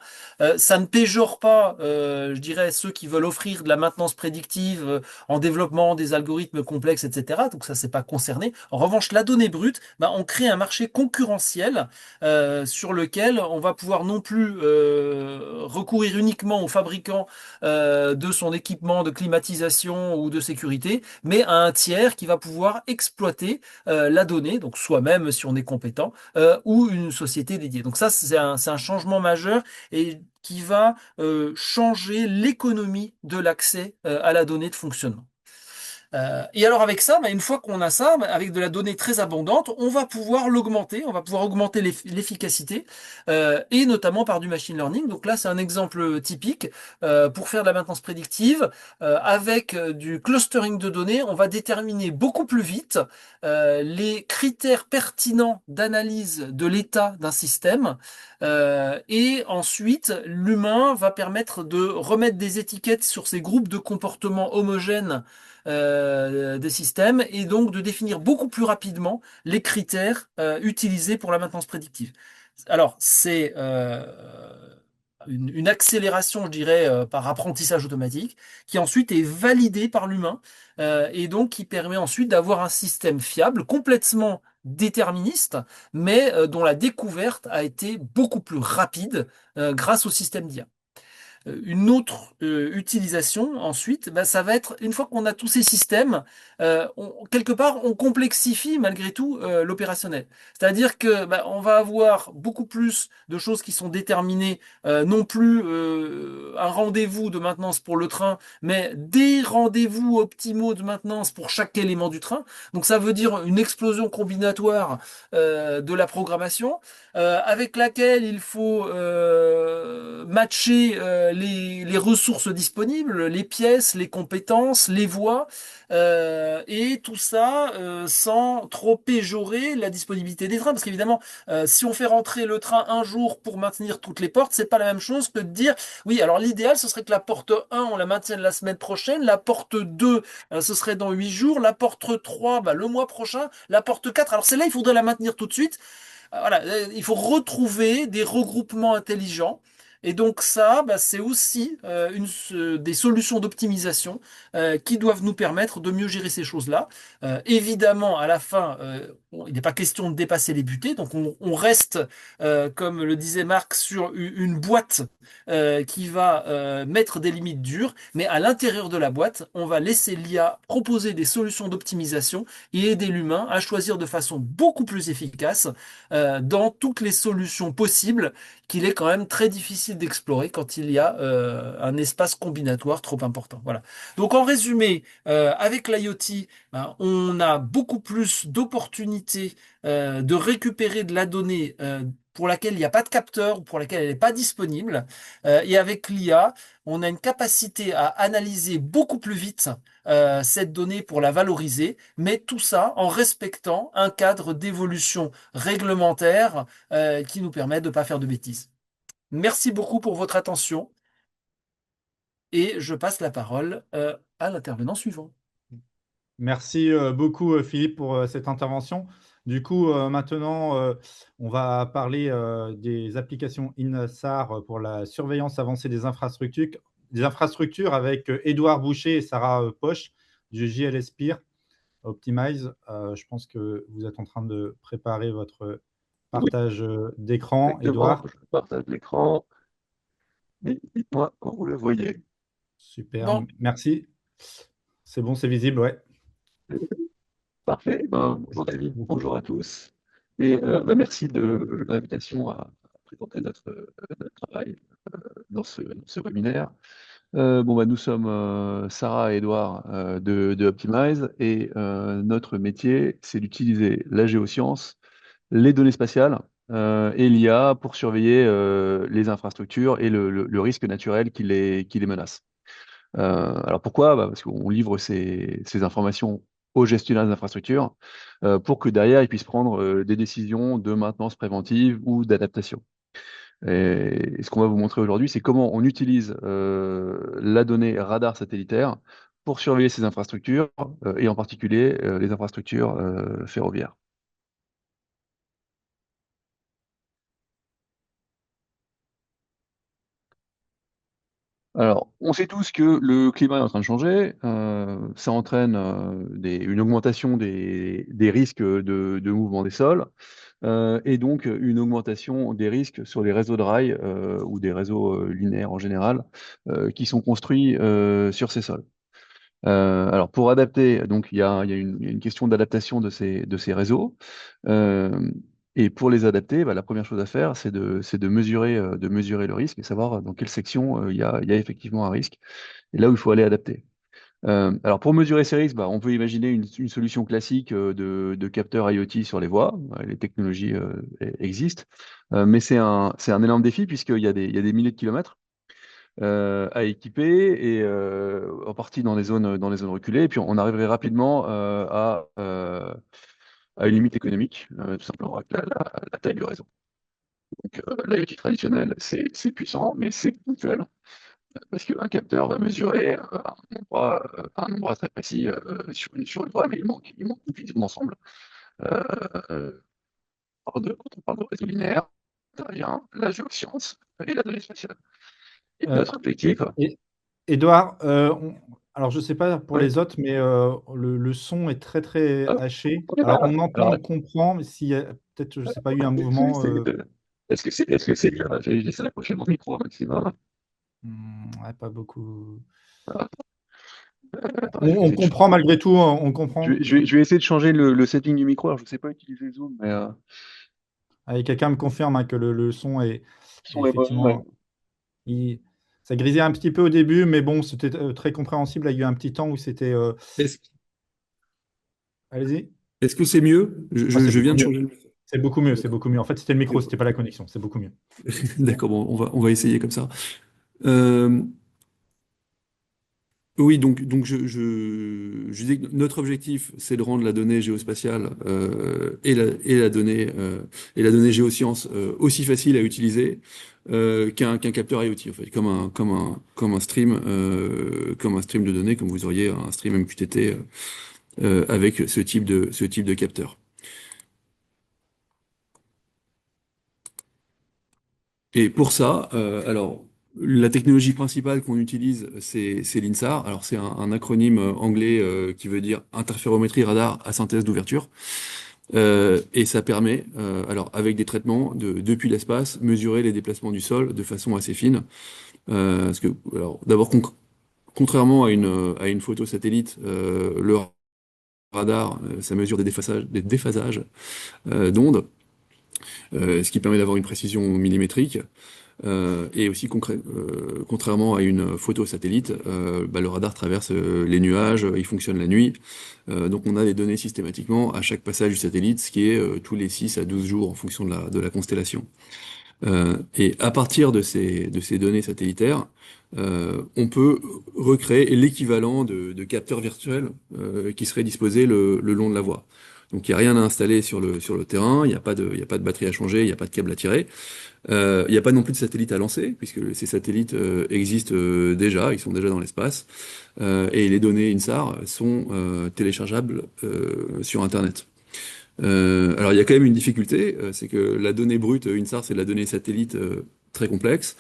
Ça ne péjore pas, je dirais, ceux qui veulent offrir de la maintenance prédictive en développement des algorithmes complexes, etc. Donc ça, c'est pas concerné. En revanche, la donnée brute, bah, on crée un marché concurrentiel sur lequel on va pouvoir non plus recourir uniquement aux fabricants de son équipement de climatisation ou de sécurité, mais à un tiers qui va pouvoir exploiter la donnée, donc soi-même si on est compétent, ou une société dédiée. Donc ça, c'est un changement majeur et qui va changer l'économie de l'accès à la donnée de fonctionnement. Et alors avec ça, bah, une fois qu'on a ça, bah, avec de la donnée très abondante, on va pouvoir l'augmenter, on va pouvoir augmenter l'efficacité, et notamment par du machine learning. Donc là, c'est un exemple typique pour faire de la maintenance prédictive. Avec du clustering de données, on va déterminer beaucoup plus vite les critères pertinents d'analyse de l'état d'un système. Et ensuite, l'humain va permettre de remettre des étiquettes sur ces groupes de comportements homogènes des systèmes et donc de définir beaucoup plus rapidement les critères utilisés pour la maintenance prédictive. Alors, c'est une accélération, je dirais, par apprentissage automatique, qui ensuite est validée par l'humain et donc qui permet ensuite d'avoir un système fiable, complètement déterministe, mais dont la découverte a été beaucoup plus rapide grâce au système d'IA. Une autre utilisation ensuite, bah, ça va être une fois qu'on a tous ces systèmes, quelque part on complexifie malgré tout l'opérationnel. C'est-à-dire que bah, on va avoir beaucoup plus de choses qui sont déterminées, non plus un rendez-vous de maintenance pour le train, mais des rendez-vous optimaux de maintenance pour chaque élément du train. Donc ça veut dire une explosion combinatoire de la programmation avec laquelle il faut matcher les ressources disponibles, les pièces, les compétences, les voies, et tout ça sans trop péjorer la disponibilité des trains, parce qu'évidemment, si on fait rentrer le train un jour pour maintenir toutes les portes, c'est pas la même chose que de dire, oui, alors l'idéal, ce serait que la porte 1, on la maintienne la semaine prochaine, la porte 2, ce serait dans 8 jours, la porte 3, bah, le mois prochain, la porte 4, alors celle-là, il faudrait la maintenir tout de suite. Voilà, il faut retrouver des regroupements intelligents. Et donc ça, bah, c'est aussi des solutions d'optimisation qui doivent nous permettre de mieux gérer ces choses-là. Évidemment, à la fin, il n'est pas question de dépasser les butées, donc on reste, comme le disait Marc, sur une boîte qui va mettre des limites dures, mais à l'intérieur de la boîte, on va laisser l'IA proposer des solutions d'optimisation et aider l'humain à choisir de façon beaucoup plus efficace dans toutes les solutions possibles qu'il est quand même très difficile d'explorer quand il y a un espace combinatoire trop important. Voilà. Donc en résumé, avec l'IoT, ben, on a beaucoup plus d'opportunités de récupérer de la donnée pour laquelle il n'y a pas de capteur ou pour laquelle elle n'est pas disponible. Et avec l'IA, on a une capacité à analyser beaucoup plus vite cette donnée pour la valoriser, mais tout ça en respectant un cadre d'évolution réglementaire qui nous permet de ne pas faire de bêtises. Merci beaucoup pour votre attention et je passe la parole à l'intervenant suivant. Merci beaucoup, Philippe, pour cette intervention. Du coup, maintenant, on va parler des applications INSAR pour la surveillance avancée des infrastructures avec Édouard Boucher et Sarah Poche du JL Spire Optimize. Je pense que vous êtes en train de préparer votre Oui, partage d'écran, exactement. Édouard. Je partage l'écran et dites-moi quand vous le voyez. Super, Bon, merci. C'est bon, c'est visible, ouais. Parfait. Ben, bonjour David, bonjour à tous. Et merci de l'invitation à présenter notre travail dans ce webinaire. Nous sommes Sarah et Edouard de Optimize et notre métier, c'est d'utiliser la géoscience, les données spatiales et l'IA pour surveiller les infrastructures et le risque naturel qui les menace. Alors pourquoi? Parce qu'on livre ces informations aux gestionnaires des infrastructures pour que derrière, ils puissent prendre des décisions de maintenance préventive ou d'adaptation. Et ce qu'on va vous montrer aujourd'hui, c'est comment on utilise la donnée radar satellitaire pour surveiller ces infrastructures et en particulier les infrastructures ferroviaires. Alors, on sait tous que le climat est en train de changer. Ça entraîne une augmentation des risques de mouvement des sols et donc une augmentation des risques sur les réseaux de rails ou des réseaux linéaires en général qui sont construits sur ces sols. Alors, pour adapter, donc il y a une question d'adaptation de ces réseaux. Euh, et pour les adapter, bah, la première chose à faire, c'est de mesurer le risque et savoir dans quelle section il y a effectivement un risque et là où il faut aller adapter. Alors pour mesurer ces risques, bah, on peut imaginer une solution classique de capteurs IoT sur les voies. Les technologies existent, mais c'est un énorme défi puisqu'il y a des milliers de kilomètres à équiper et en partie dans les zones reculées. Et puis on arriverait rapidement à une limite économique, tout simplement avec la taille du réseau. Donc l'IoT traditionnel, c'est puissant, mais c'est ponctuel. Parce qu'un capteur va mesurer un nombre très précis sur une voie, mais il manque une vision d'ensemble. Euh, Quand on parle de réseau linéaire, intervient la géoscience et la donnée spatiale. Et Euh, notre objectif, et, Édouard, alors je ne sais pas pour ouais, les autres, mais le son est très très hop, haché. on est Alors pas on là. entend, Alors, on comprend, mais s'il y a peut-être, je sais pas, eu un je vais mouvement. essayer est-ce que c'est bien? J'essaie d'approcher mon micro un maximum. Ouais, pas beaucoup. Voilà. On, Attendez, je vais on essayer de comprend changer. malgré tout, hein, on Je comprend. vais, je vais- je vais essayer de changer le setting du micro. Alors, je ne sais pas utiliser Zoom, mais Allez, quelqu'un me confirme hein, que le son le est son est mauvais. effectivement. il- Ça grisait un petit peu au début, mais bon, c'était très compréhensible. Il y a eu un petit temps où c'était. Est-ce, Allez-y. est-ce que c'est mieux? Ah, c'est Je viens beaucoup de mieux. changer le micro. C'est beaucoup mieux, c'est D'accord. beaucoup mieux. En fait, c'était le micro, c'était pas la connexion. C'est beaucoup mieux. D'accord, bon, on va essayer comme ça. Euh, oui, donc je disais que notre objectif, c'est de rendre la donnée géospatiale et la donnée géoscience aussi facile à utiliser qu'un capteur IoT, en fait, comme un stream de données, comme vous auriez un stream MQTT avec ce type de capteur. Et pour ça, alors la technologie principale qu'on utilise, c'est l'INSAR. Alors c'est un acronyme anglais qui veut dire interférométrie radar à synthèse d'ouverture. Et ça permet, alors avec des traitements depuis l'espace, mesurer les déplacements du sol de façon assez fine. Parce que, alors d'abord, contrairement à une photo satellite, le radar, ça mesure des déphasages d'ondes, ce qui permet d'avoir une précision millimétrique. Et aussi, contrairement à une photo satellite, bah, le radar traverse les nuages, il fonctionne la nuit. Donc on a des données systématiquement à chaque passage du satellite, ce qui est tous les 6 à 12 jours en fonction de la constellation. Et à partir de ces données satellitaires, on peut recréer l'équivalent de capteurs virtuels qui seraient disposés le long de la voie. Donc il n'y a rien à installer sur le terrain, il n'y a pas de batterie à changer, il n'y a pas de câble à tirer. Il n'y a pas non plus de satellites à lancer, puisque ces satellites existent déjà, ils sont déjà dans l'espace, et les données INSAR sont téléchargeables sur Internet. Alors il y a quand même une difficulté, c'est que la donnée brute INSAR, c'est de la donnée satellite très complexe,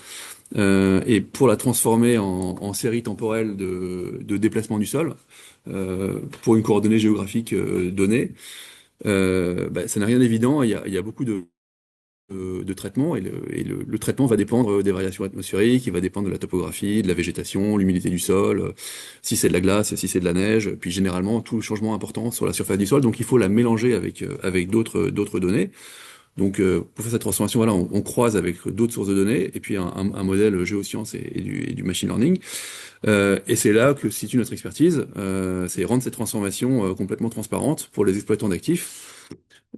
et pour la transformer en série temporelle de déplacement du sol, pour une coordonnée géographique donnée, bah, ça n'est rien d'évident, il y a beaucoup de traitement, et le traitement va dépendre des variations atmosphériques, il va dépendre de la topographie, de la végétation, l'humidité du sol, si c'est de la glace, si c'est de la neige, puis généralement tout changement important sur la surface du sol, donc il faut la mélanger avec d'autres données. Donc pour faire cette transformation, voilà, on croise avec d'autres sources de données, et puis un modèle géoscience et du machine learning. Et c'est là que se situe notre expertise, c'est rendre cette transformation complètement transparente pour les exploitants d'actifs,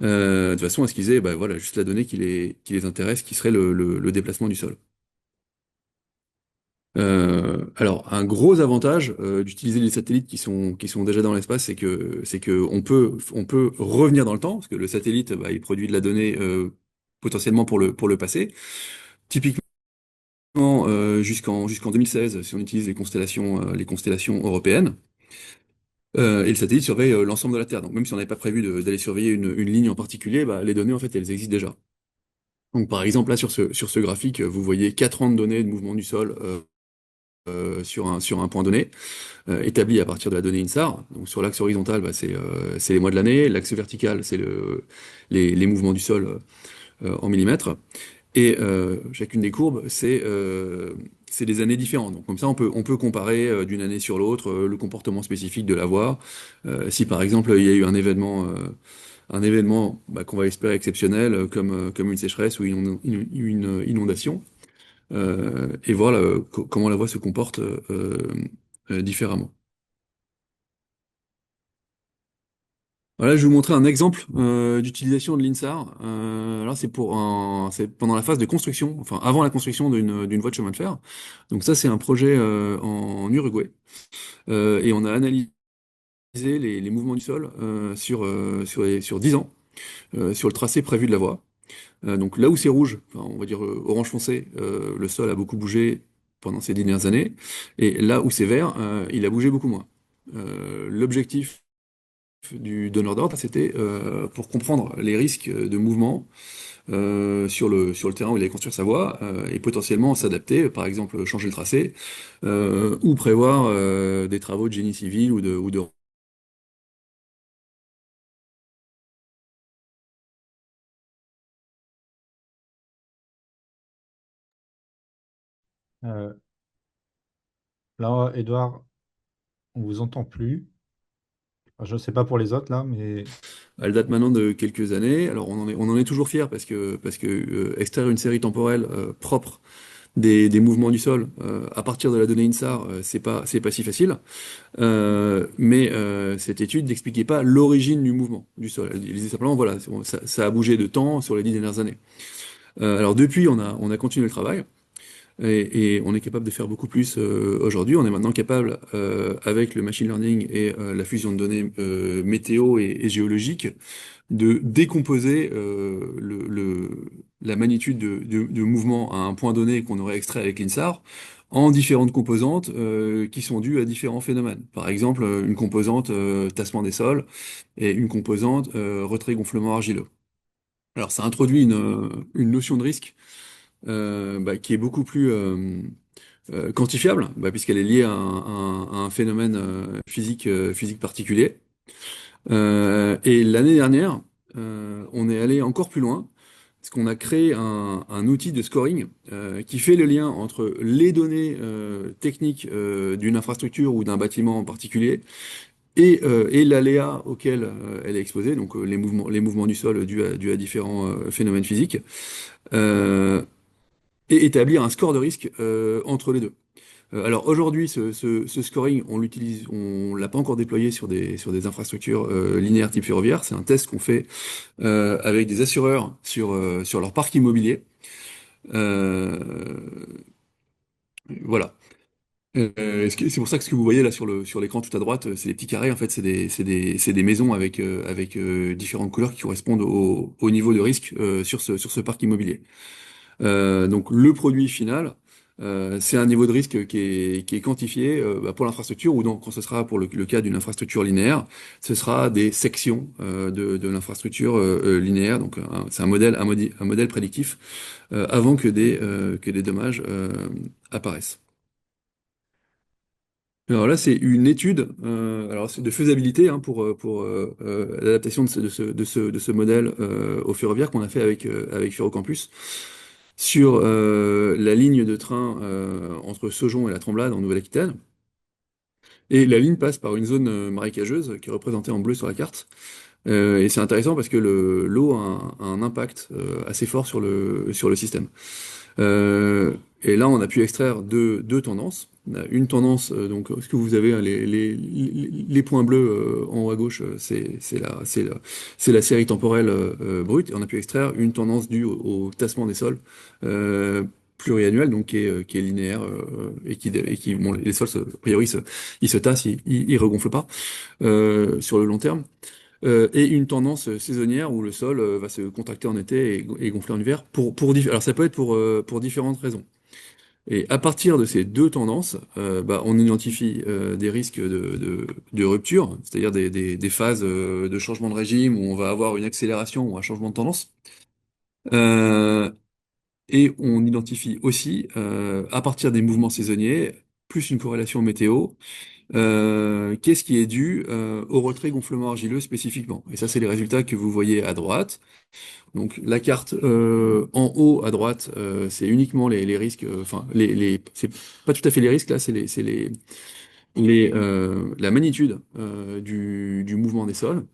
de façon à ce qu'ils aient bah, voilà, juste la donnée qui les intéresse, qui serait le déplacement du sol. Alors, un gros avantage d'utiliser les satellites qui sont déjà dans l'espace, c'est que on peut revenir dans le temps, parce que le satellite, bah, il produit de la donnée potentiellement pour le passé. Typiquement, jusqu'en 2016, si on utilise les constellations européennes, et le satellite surveille l'ensemble de la Terre. Donc, même si on n'avait pas prévu d'aller surveiller une ligne en particulier, bah, les données, en fait, elles existent déjà. Donc, par exemple, là, sur ce graphique, vous voyez 4 ans de données de mouvement du sol sur un point donné, établi à partir de la donnée INSAR. Donc sur l'axe horizontal, bah, c'est les mois de l'année. L'axe vertical, c'est les mouvements du sol en millimètres. Et chacune des courbes, c'est des années différentes. Donc comme ça, on peut comparer d'une année sur l'autre le comportement spécifique de la voie. Si par exemple il y a eu un événement bah, qu'on va espérer exceptionnel, comme une sécheresse ou une inondation, et voir comment la voie se comporte différemment. Voilà, je vais vous montrer un exemple d'utilisation de l'INSAR. Alors c'est pendant la phase de construction, enfin avant la construction d'une voie de chemin de fer. Donc ça, c'est un projet en Uruguay. Et on a analysé les mouvements du sol sur 10 ans, sur le tracé prévu de la voie. Donc là où c'est rouge, enfin, on va dire orange foncé, le sol a beaucoup bougé pendant ces 10 dernières années. Et là où c'est vert, il a bougé beaucoup moins. L'objectif du donneur d'ordre, c'était pour comprendre les risques de mouvement sur le terrain où il allait construire sa voie et potentiellement s'adapter, par exemple changer le tracé ou prévoir des travaux de génie civil ou de. Euh, Là, Edouard, on vous entend plus. Enfin, je ne sais pas pour les autres là, mais Elle date maintenant de quelques années. Alors on en est toujours fier parce que extraire une série temporelle propre des mouvements du sol à partir de la donnée INSAR, c'est pas si facile. Mais cette étude n'expliquait pas l'origine du mouvement du sol. Elle disait simplement, voilà, ça a bougé de temps sur les 10 dernières années. Alors depuis, on a continué le travail et on est capable de faire beaucoup plus aujourd'hui. On est maintenant capable, avec le machine learning et la fusion de données météo et géologiques, de décomposer la magnitude de mouvement à un point donné qu'on aurait extrait avec l'INSAR en différentes composantes qui sont dues à différents phénomènes. Par exemple, une composante tassement des sols et une composante retrait-gonflement argileux. Alors ça introduit une notion de risque bah, qui est beaucoup plus quantifiable, bah, puisqu'elle est liée à un phénomène physique particulier. Et l'année dernière, on est allé encore plus loin, parce qu'on a créé un outil de scoring qui fait le lien entre les données techniques d'une infrastructure ou d'un bâtiment en particulier et l'aléa auquel elle est exposée, donc les mouvements du sol dus à différents phénomènes physiques, euh, et établir un score de risque entre les deux. Alors aujourd'hui, ce scoring, on l'a pas encore déployé sur des infrastructures linéaires type ferroviaire. C'est un test qu'on fait avec des assureurs sur leur parc immobilier. Euh, voilà. C'est pour ça que ce que vous voyez là sur l'écran tout à droite, c'est des petits carrés. En fait, c'est des maisons avec différentes couleurs qui correspondent au niveau de risque sur ce parc immobilier. Donc le produit final, c'est un niveau de risque qui est quantifié bah, pour l'infrastructure, ou donc quand ce sera pour le cas d'une infrastructure linéaire, ce sera des sections de l'infrastructure linéaire. Donc c'est un modèle prédictif avant que des dommages apparaissent. Alors là, c'est une étude alors c'est de faisabilité pour l'adaptation de ce modèle au ferroviaire qu'on a fait avec Ferrocampus sur la ligne de train entre Saujon et la Tremblade en Nouvelle-Aquitaine. Et la ligne passe par une zone marécageuse qui est représentée en bleu sur la carte. Et c'est intéressant parce que l'eau a un impact assez fort sur le système. Euh, et là, on a pu extraire deux tendances. On a une tendance, donc, ce que vous avez, hein, les points bleus en haut à gauche, c'est la série temporelle brute. Et on a pu extraire une tendance due au tassement des sols, euh, pluriannuel, donc qui est linéaire bon, les sols, a priori, ils se tassent, ils regonflent pas sur le long terme. Et une tendance saisonnière où le sol va se contracter en été et gonfler en hiver. Alors ça peut être pour différentes raisons. Et à partir de ces deux tendances, on identifie des risques de rupture, c'est-à-dire des phases de changement de régime où on va avoir une accélération ou un changement de tendance. Euh, et on identifie aussi, à partir des mouvements saisonniers, plus une corrélation météo, qu'est-ce qui est dû au retrait gonflement argileux spécifiquement. Et ça, c'est les résultats que vous voyez à droite. Donc la carte en haut à droite, c'est uniquement les risques, c'est pas tout à fait les risques là, la magnitude du mouvement des sols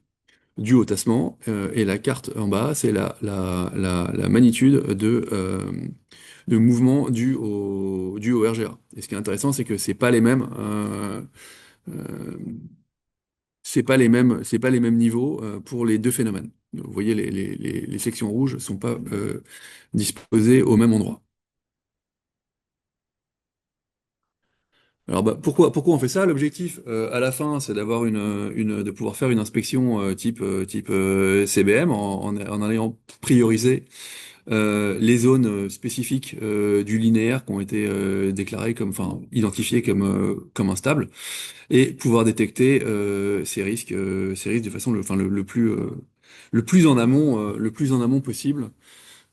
dû au tassement, et la carte en bas, c'est la magnitude de mouvement dû au RGA. Et ce qui est intéressant, c'est que euh, c'est pas les mêmes niveaux pour les deux phénomènes. Vous voyez, les sections rouges sont pas disposées au même endroit. Alors pourquoi on fait ça? L'objectif à la fin, c'est d'avoir de pouvoir faire une inspection type CBM en allant prioriser les zones spécifiques du linéaire qui ont été déclarées enfin identifiées comme instables, et pouvoir détecter ces risques de façon le plus en amont possible.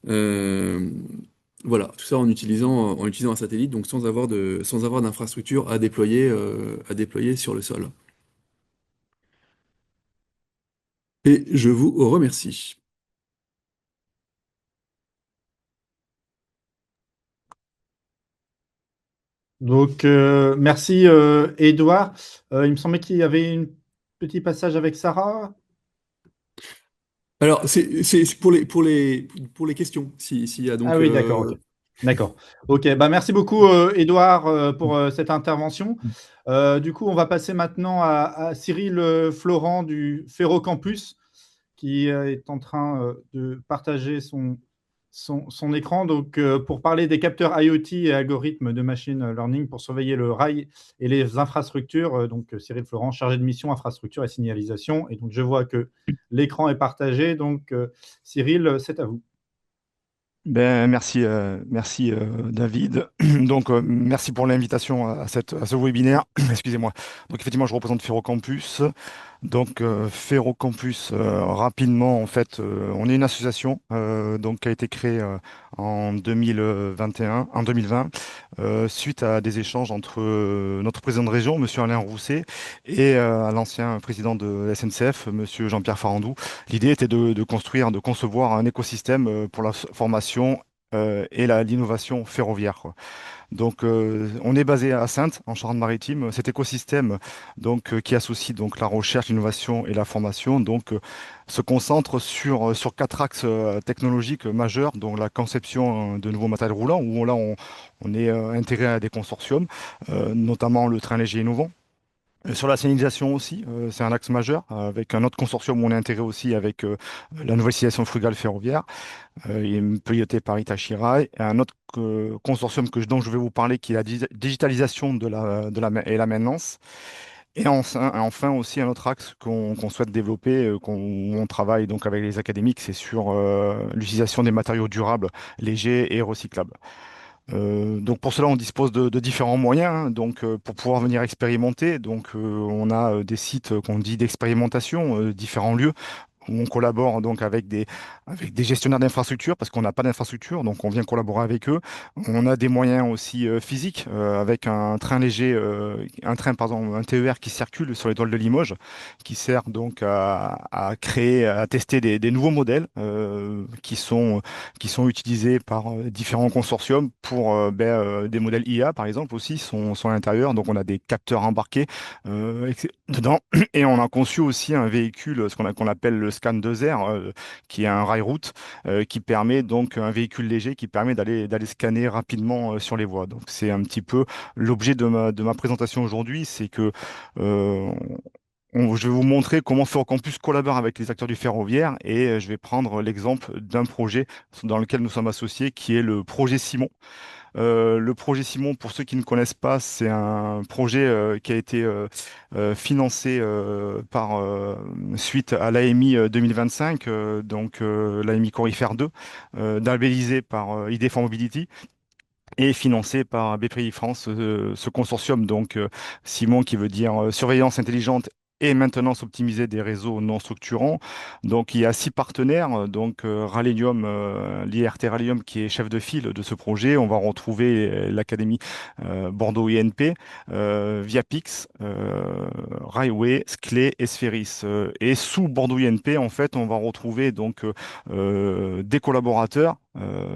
Euh, voilà, tout ça en utilisant un satellite, donc sans avoir d'infrastructure à déployer sur le sol. Et je vous remercie. Donc, merci, Edouard. Il me semblait qu'il y avait un petit passage avec Sarah. Alors, c'est pour les questions, s'il y a Ah donc. oui, d'accord, ok. D'accord. Ok, bah merci beaucoup, Edouard, pour cette intervention. Du coup, on va passer maintenant à Cyril Florent du Ferrocampus, qui est en train de partager son écran, donc, pour parler des capteurs IoT et algorithmes de machine learning pour surveiller le rail et les infrastructures. Donc, Cyril Florent, chargé de mission infrastructure et signalisation. Et donc, je vois que l'écran est partagé. Donc, Cyril, c'est à vous. Merci David. Donc merci pour l'invitation à ce webinaire. Excusez-moi. Donc effectivement, je représente Ferrocampus. Donc Ferrocampus, rapidement, en fait, on est une association donc qui a été créée en 2020, suite à des échanges entre notre président de région, Monsieur Alain Rousset, et l'ancien président de la SNCF, Monsieur Jean-Pierre Farandou. L'idée était de construire, de concevoir un écosystème pour la formation et l'innovation ferroviaire, quoi. Donc, on est basé à Saintes, en Charente-Maritime. Cet écosystème, donc, qui associe donc la recherche, l'innovation et la formation, donc, se concentre sur quatre axes technologiques majeurs, dont la conception de nouveaux matériels roulants, où là, on est intégré à des consortiums, notamment le train léger innovant. Sur la signalisation aussi, c'est un axe majeur, avec un autre consortium où on est intégré aussi avec la nouvelle civilisation frugale ferroviaire, piloté par Hitachi Rail, et un autre dont je vais vous parler, qui est la digitalisation et la maintenance. Et enfin aussi un autre axe qu'on souhaite développer, où on travaille donc avec les académiques, c'est sur l'utilisation des matériaux durables, légers et recyclables. Donc pour cela, on dispose de différents moyens, hein. Donc pour pouvoir venir expérimenter, donc on a des sites qu'on dit d'expérimentation, différents lieux où on collabore donc avec des gestionnaires d'infrastructures parce qu'on n'a pas d'infrastructure, donc on vient collaborer avec eux. On a des moyens aussi physiques avec un train léger, pardon, un TER qui circule sur les l'étoile de Limoges, qui sert donc à créer, à tester des nouveaux modèles qui sont utilisés par différents consortiums pour des modèles IA par exemple aussi sont à l'intérieur. Donc on a des capteurs embarqués dedans. Et on a conçu aussi un véhicule, qu'on appelle le Scan 2R, qui est un rail route, qui permet donc un véhicule léger qui permet d'aller scanner rapidement sur les voies. Donc c'est un petit peu l'objet de ma présentation aujourd'hui, c'est que euh, je vais vous montrer comment Ferrocampus collabore avec les acteurs du ferroviaire, et je vais prendre l'exemple d'un projet dans lequel nous sommes associés, qui est le projet Simon. Le projet Simon, pour ceux qui ne connaissent pas, c'est un projet qui a été financé suite à l'AMI 2025, donc l'AMI Corifère 2, labellisé par ID4 Mobility et financé par BPI France, ce consortium. Donc, Simon qui veut dire surveillance intelligente et maintenance optimisée des réseaux non structurants. Donc, il y a 6 partenaires. Donc, Rallium, l'IRT Rallium qui est chef de file de ce projet. On va retrouver l'Académie Bordeaux INP, Viapix, Railway, Sclé et Sphéris. Et sous Bordeaux INP, en fait, on va retrouver donc des collaborateurs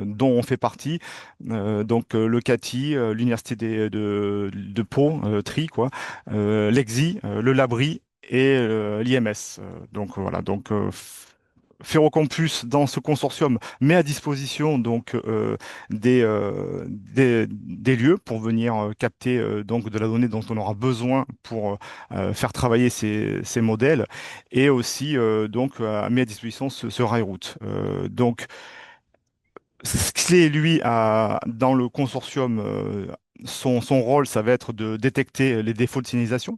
dont on fait partie. Donc le CATI, l'Université de Pau, TRI, quoi, l'EXI, le Labri et l'IMS. Donc voilà, donc Ferrocampus dans ce consortium met à disposition donc des lieux pour venir capter donc de la donnée dont on aura besoin pour faire travailler ces modèles et aussi donc met à disposition ce rail route. Donc Xley, lui, dans le consortium, son rôle, ça va être de détecter les défauts de signalisation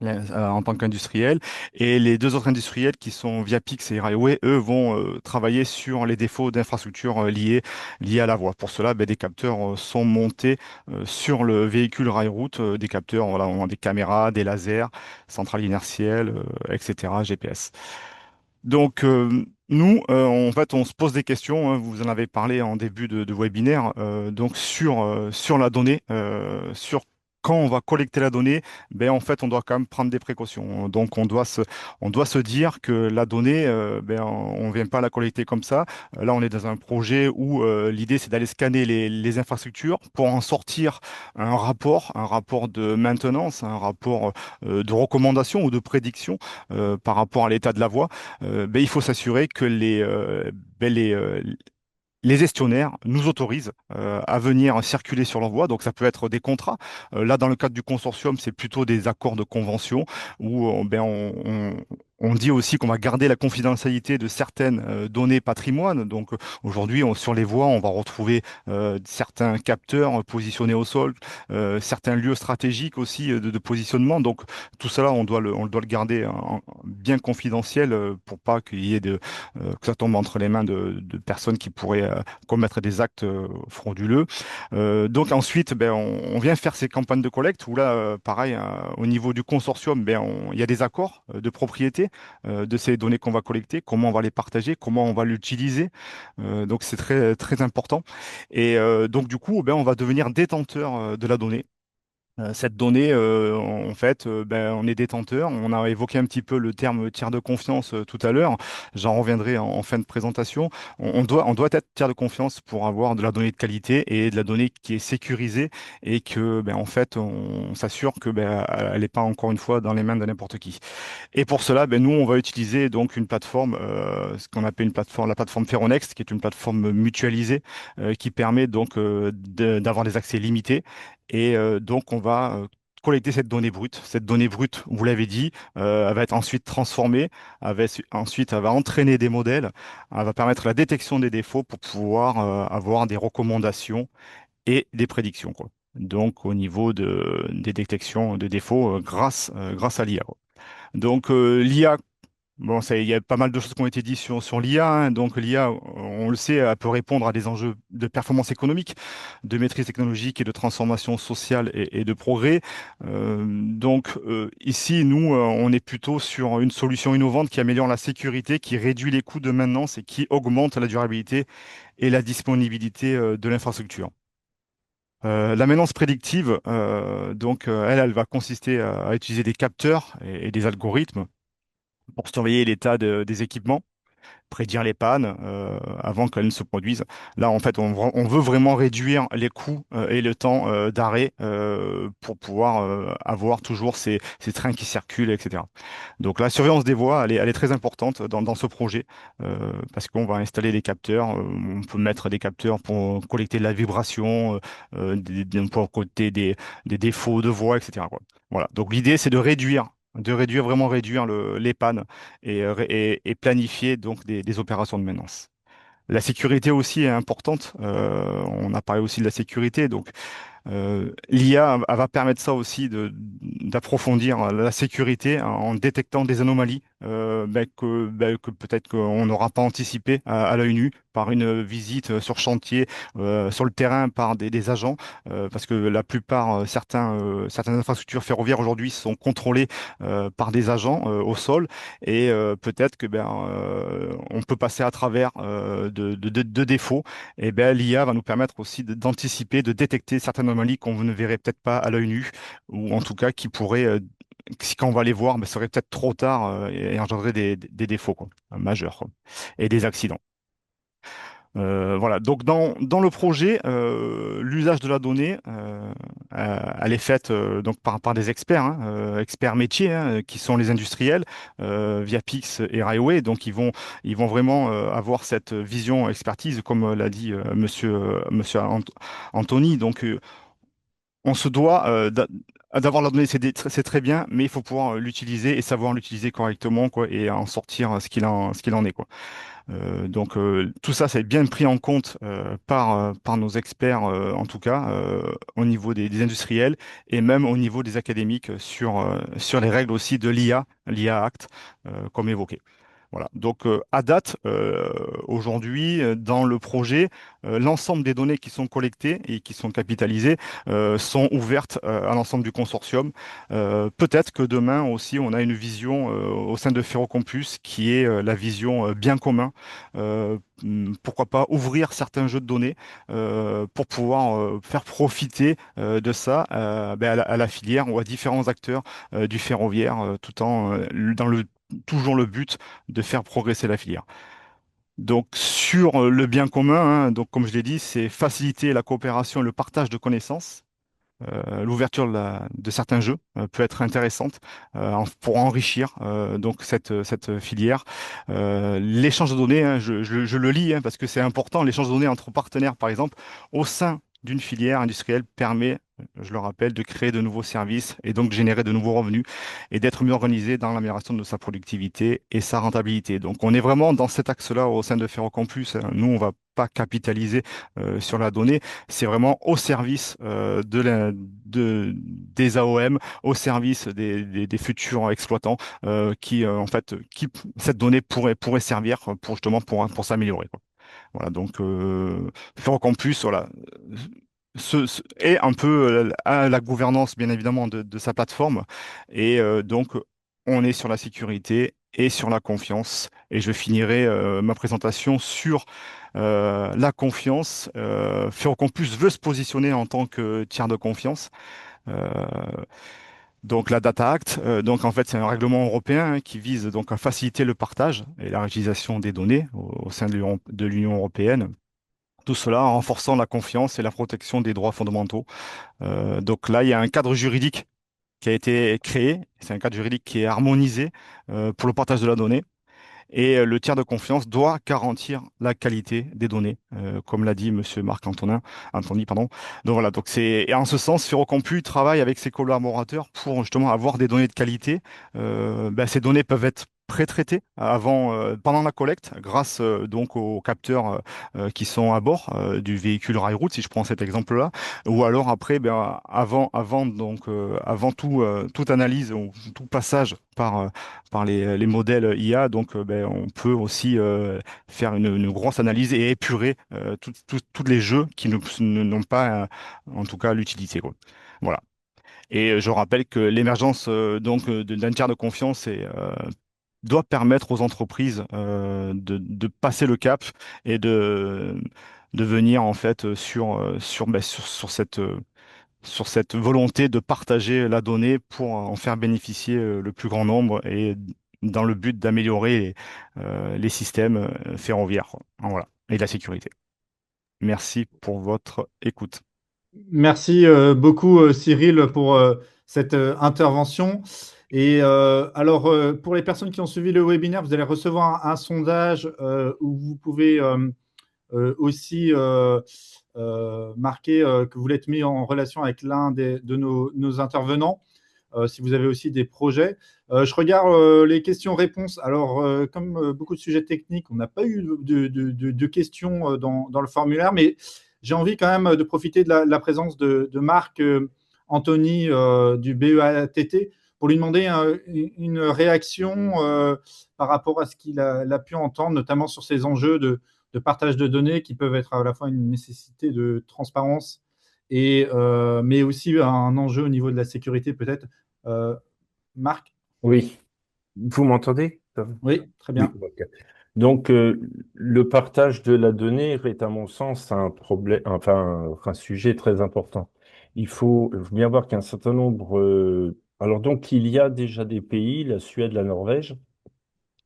en tant qu'industriel. Et les deux autres industriels qui sont Viapix et Railway, eux, vont travailler sur les défauts d'infrastructure liés à la voie. Pour cela, ben, des capteurs sont montés sur le véhicule rail-route, des capteurs, voilà, on a des caméras, des lasers, centrales inertielles, etc., GPS. Donc, nous, en fait, on se pose des questions, hein, vous en avez parlé en début de webinaire, donc sur la donnée, sur quand on va collecter la donnée, ben, en fait, on doit quand même prendre des précautions. Donc, on doit se dire que la donnée, ben, on ne vient pas la collecter comme ça. Là, on est dans un projet où l'idée, c'est d'aller scanner les infrastructures pour en sortir un rapport de maintenance, un rapport de recommandation ou de prédiction par rapport à l'état de la voie. Ben, il faut s'assurer que ben, les gestionnaires nous autorisent à venir circuler sur leur voie. Donc, ça peut être des contrats. Là, dans le cadre du consortium, c'est plutôt des accords de convention où ben, on dit aussi qu'on va garder la confidentialité de certaines données patrimoine. Donc, aujourd'hui, sur les voies, on va retrouver certains capteurs positionnés au sol, certains lieux stratégiques aussi de positionnement. Donc, tout cela, on doit le garder bien confidentiel pour pas qu'il y ait que ça tombe entre les mains de personnes qui pourraient commettre des actes frauduleux. Donc ensuite, ben, on vient faire ces campagnes de collecte où là, pareil, au niveau du consortium, ben, il y a des accords de propriété de ces données qu'on va collecter, comment on va les partager, comment on va l'utiliser. Donc c'est très, très important. Et donc du coup, ben, on va devenir détenteur de la donnée. Cette donnée, en fait, ben, on est détenteur. On a évoqué un petit peu le terme tiers de confiance tout à l'heure. J'en reviendrai en fin de présentation. On doit être tiers de confiance pour avoir de la donnée de qualité et de la donnée qui est sécurisée et que, ben, en fait, on s'assure que, ben, elle n'est pas encore une fois dans les mains de n'importe qui. Et pour cela, ben, nous, on va utiliser donc une plateforme, ce qu'on appelle la plateforme Ferronext, qui est une plateforme mutualisée qui permet donc d'avoir des accès limités. Et donc, on va collecter cette donnée brute. Cette donnée brute, vous l'avez dit, elle va être ensuite transformée, ensuite, elle va entraîner des modèles, elle va permettre la détection des défauts pour pouvoir avoir des recommandations et des prédictions, quoi. Donc, au niveau des détections de défauts grâce à l'IA. Donc l'IA, bon, il y a pas mal de choses qui ont été dites sur l'IA, hein. Donc l'IA, on le sait, elle peut répondre à des enjeux de performance économique, de maîtrise technologique et de transformation sociale et de progrès. Ici, nous, on est plutôt sur une solution innovante qui améliore la sécurité, qui réduit les coûts de maintenance et qui augmente la durabilité et la disponibilité de l'infrastructure. La maintenance prédictive, elle va consister à utiliser des capteurs et des algorithmes pour surveiller l'état des équipements, prédire les pannes avant qu'elles ne se produisent. Là, en fait, on veut vraiment réduire les coûts et le temps d'arrêt pour pouvoir avoir toujours ces trains qui circulent, etc. Donc la surveillance des voies, elle est très importante dans ce projet parce qu'on va installer des capteurs. On peut mettre des capteurs pour collecter de la vibration, pour collecter des défauts de voie, etc., quoi. Voilà. Donc l'idée, c'est vraiment réduire les pannes et planifier donc des opérations de maintenance. La sécurité aussi est importante. On a parlé aussi de la sécurité, donc l'IA elle va permettre ça aussi d'approfondir la sécurité en détectant des anomalies que peut-être qu'on n'aura pas anticipé à l'œil nu par une visite sur chantier, sur le terrain par des agents, parce que la plupart, certaines infrastructures ferroviaires aujourd'hui sont contrôlées par des agents au sol et peut-être que on peut passer à travers de défauts et ben, l'IA va nous permettre aussi d'anticiper, de détecter certaines anomalies qu'on ne verrait peut-être pas à l'œil nu, ou en tout cas qui pourraient, quand on va les voir, ben, serait peut-être trop tard et engendrer des défauts quoi, majeurs quoi, et des accidents. Voilà, donc dans le projet, l'usage de la donnée, elle est faite donc par des experts, hein, experts métiers, hein, qui sont les industriels, via Pix et Railway. Donc ils vont vraiment avoir cette vision expertise, comme l'a dit monsieur Anthony. Donc on se doit d'avoir la donnée, c'est très bien, mais il faut pouvoir l'utiliser et savoir l'utiliser correctement, quoi, et en sortir ce qu'il en est, quoi. Donc tout ça, c'est bien pris en compte par nos experts, en tout cas au niveau des industriels et même au niveau des académiques sur les règles aussi de l'IA Act, comme évoqué. Voilà. Donc, à date, aujourd'hui, dans le projet, l'ensemble des données qui sont collectées et qui sont capitalisées sont ouvertes à l'ensemble du consortium. Peut-être que demain aussi, on a une vision au sein de Ferrocampus qui est la vision bien commun. Pourquoi pas ouvrir certains jeux de données pour pouvoir faire profiter de ça à la filière ou à différents acteurs du ferroviaire, tout en dans le toujours le but de faire progresser la filière. Donc sur le bien commun, hein, donc comme je l'ai dit, c'est faciliter la coopération et le partage de connaissances. L'ouverture de certains jeux peut être intéressante pour enrichir donc cette filière. L'échange de données, hein, je le lis parce que c'est important, l'échange de données entre partenaires, par exemple, au sein d'une filière industrielle permet, je le rappelle, de créer de nouveaux services et donc de générer de nouveaux revenus et d'être mieux organisé dans l'amélioration de sa productivité et sa rentabilité. Donc on est vraiment dans cet axe-là au sein de Ferrocampus, hein. Nous, on va pas capitaliser sur la donnée, c'est vraiment au service des AOM, au service des futurs exploitants qui cette donnée pourrait servir pour justement pour s'améliorer, quoi. Voilà, donc Ferrocampus, voilà, est un peu à la gouvernance, bien évidemment, de sa plateforme. Et donc, on est sur la sécurité et sur la confiance. Et je finirai ma présentation sur la confiance. Ferrocampus veut se positionner en tant que tiers de confiance. Euh, donc la Data Act, donc en fait c'est un règlement européen qui vise donc à faciliter le partage et la réutilisation des données au sein de l'Union européenne. Tout cela en renforçant la confiance et la protection des droits fondamentaux. Donc là, il y a un cadre juridique qui a été créé. C'est un cadre juridique qui est harmonisé pour le partage de la donnée. Et le tiers de confiance doit garantir la qualité des données, comme l'a dit Monsieur Anthony, pardon. Donc voilà, donc et en ce sens, Ferrocompu travaille avec ses collaborateurs pour justement avoir des données de qualité. Ces données peuvent être pré-traitées pendant la collecte, grâce donc aux capteurs qui sont à bord du véhicule Railroute, si je prends cet exemple-là, ou alors après, avant toute analyse ou tout passage par les modèles IA. Donc, on peut aussi faire une grosse analyse et épurer tous les jeux qui n'ont pas, en tout cas, l'utilité, quoi. Voilà. Et je rappelle que l'émergence d'un tiers de confiance doit permettre aux entreprises de passer le cap et de venir en fait sur cette volonté de partager la donnée pour en faire bénéficier le plus grand nombre et dans le but d'améliorer les systèmes ferroviaires, quoi. Voilà, et la sécurité. Merci pour votre écoute. Merci beaucoup, Cyril, pour cette intervention. Et alors, pour les personnes qui ont suivi le webinaire, vous allez recevoir un sondage où vous pouvez aussi marquer que vous l'êtes mis en relation avec l'un de nos intervenants. si vous avez aussi des projets. Je regarde les questions-réponses. Alors, comme beaucoup de sujets techniques, on n'a pas eu de questions dans le formulaire, mais j'ai envie quand même de profiter de la présence de Marc Anthony du BEATT pour lui demander une réaction par rapport à ce qu'il a pu entendre, notamment sur ces enjeux de partage de données qui peuvent être à la fois une nécessité de transparence, mais aussi un enjeu au niveau de la sécurité peut-être. Marc? Oui, vous m'entendez? Oui, très Oui, bien. ok. Donc, le partage de la donnée est, à mon sens, un problème, enfin, un sujet très important. Il faut bien voir qu'un certain nombre. Alors, donc, il y a déjà des pays, la Suède, la Norvège,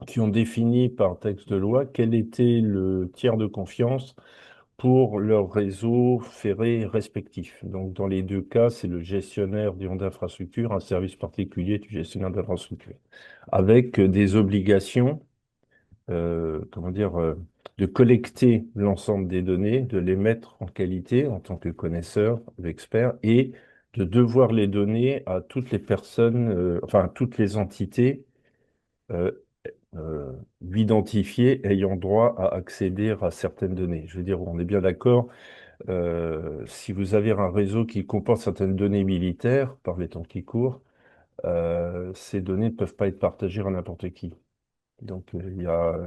qui ont défini par texte de loi quel était le tiers de confiance pour leur réseau ferré respectif. Donc, dans les deux cas, c'est le gestionnaire d'infrastructure, un service particulier du gestionnaire d'infrastructure, avec des obligations comment dire, de collecter l'ensemble des données, de les mettre en qualité en tant que connaisseur, expert, et de devoir les donner à toutes les personnes, enfin à toutes les entités euh, euh, identifiées ayant droit à accéder à certaines données. Je veux dire, on est bien d'accord, si vous avez un réseau qui comporte certaines données militaires, par les temps qui courent, ces données ne peuvent pas être partagées à n'importe qui. Donc, il y a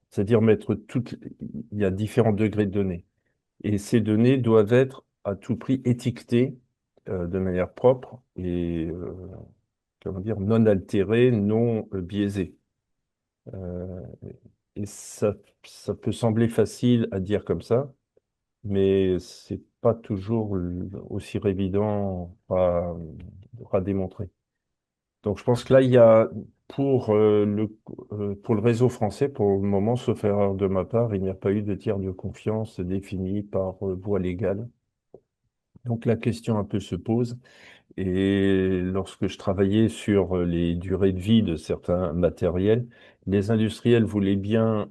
c'est-à-dire mettre toutes, il y a différents degrés de données. Et ces données doivent être à tout prix étiquetées de manière propre et comment dire, non altérées, non biaisées. Euh, et ça peut sembler facile à dire comme ça, mais c'est pas toujours aussi évident à démontrer. Donc je pense que là, il y a pour le réseau français, pour le moment, sauf erreur de ma part, il n'y a pas eu de tiers de confiance défini par voie légale. Donc la question un peu se pose. Et lorsque je travaillais sur les durées de vie de certains matériels, les industriels voulaient bien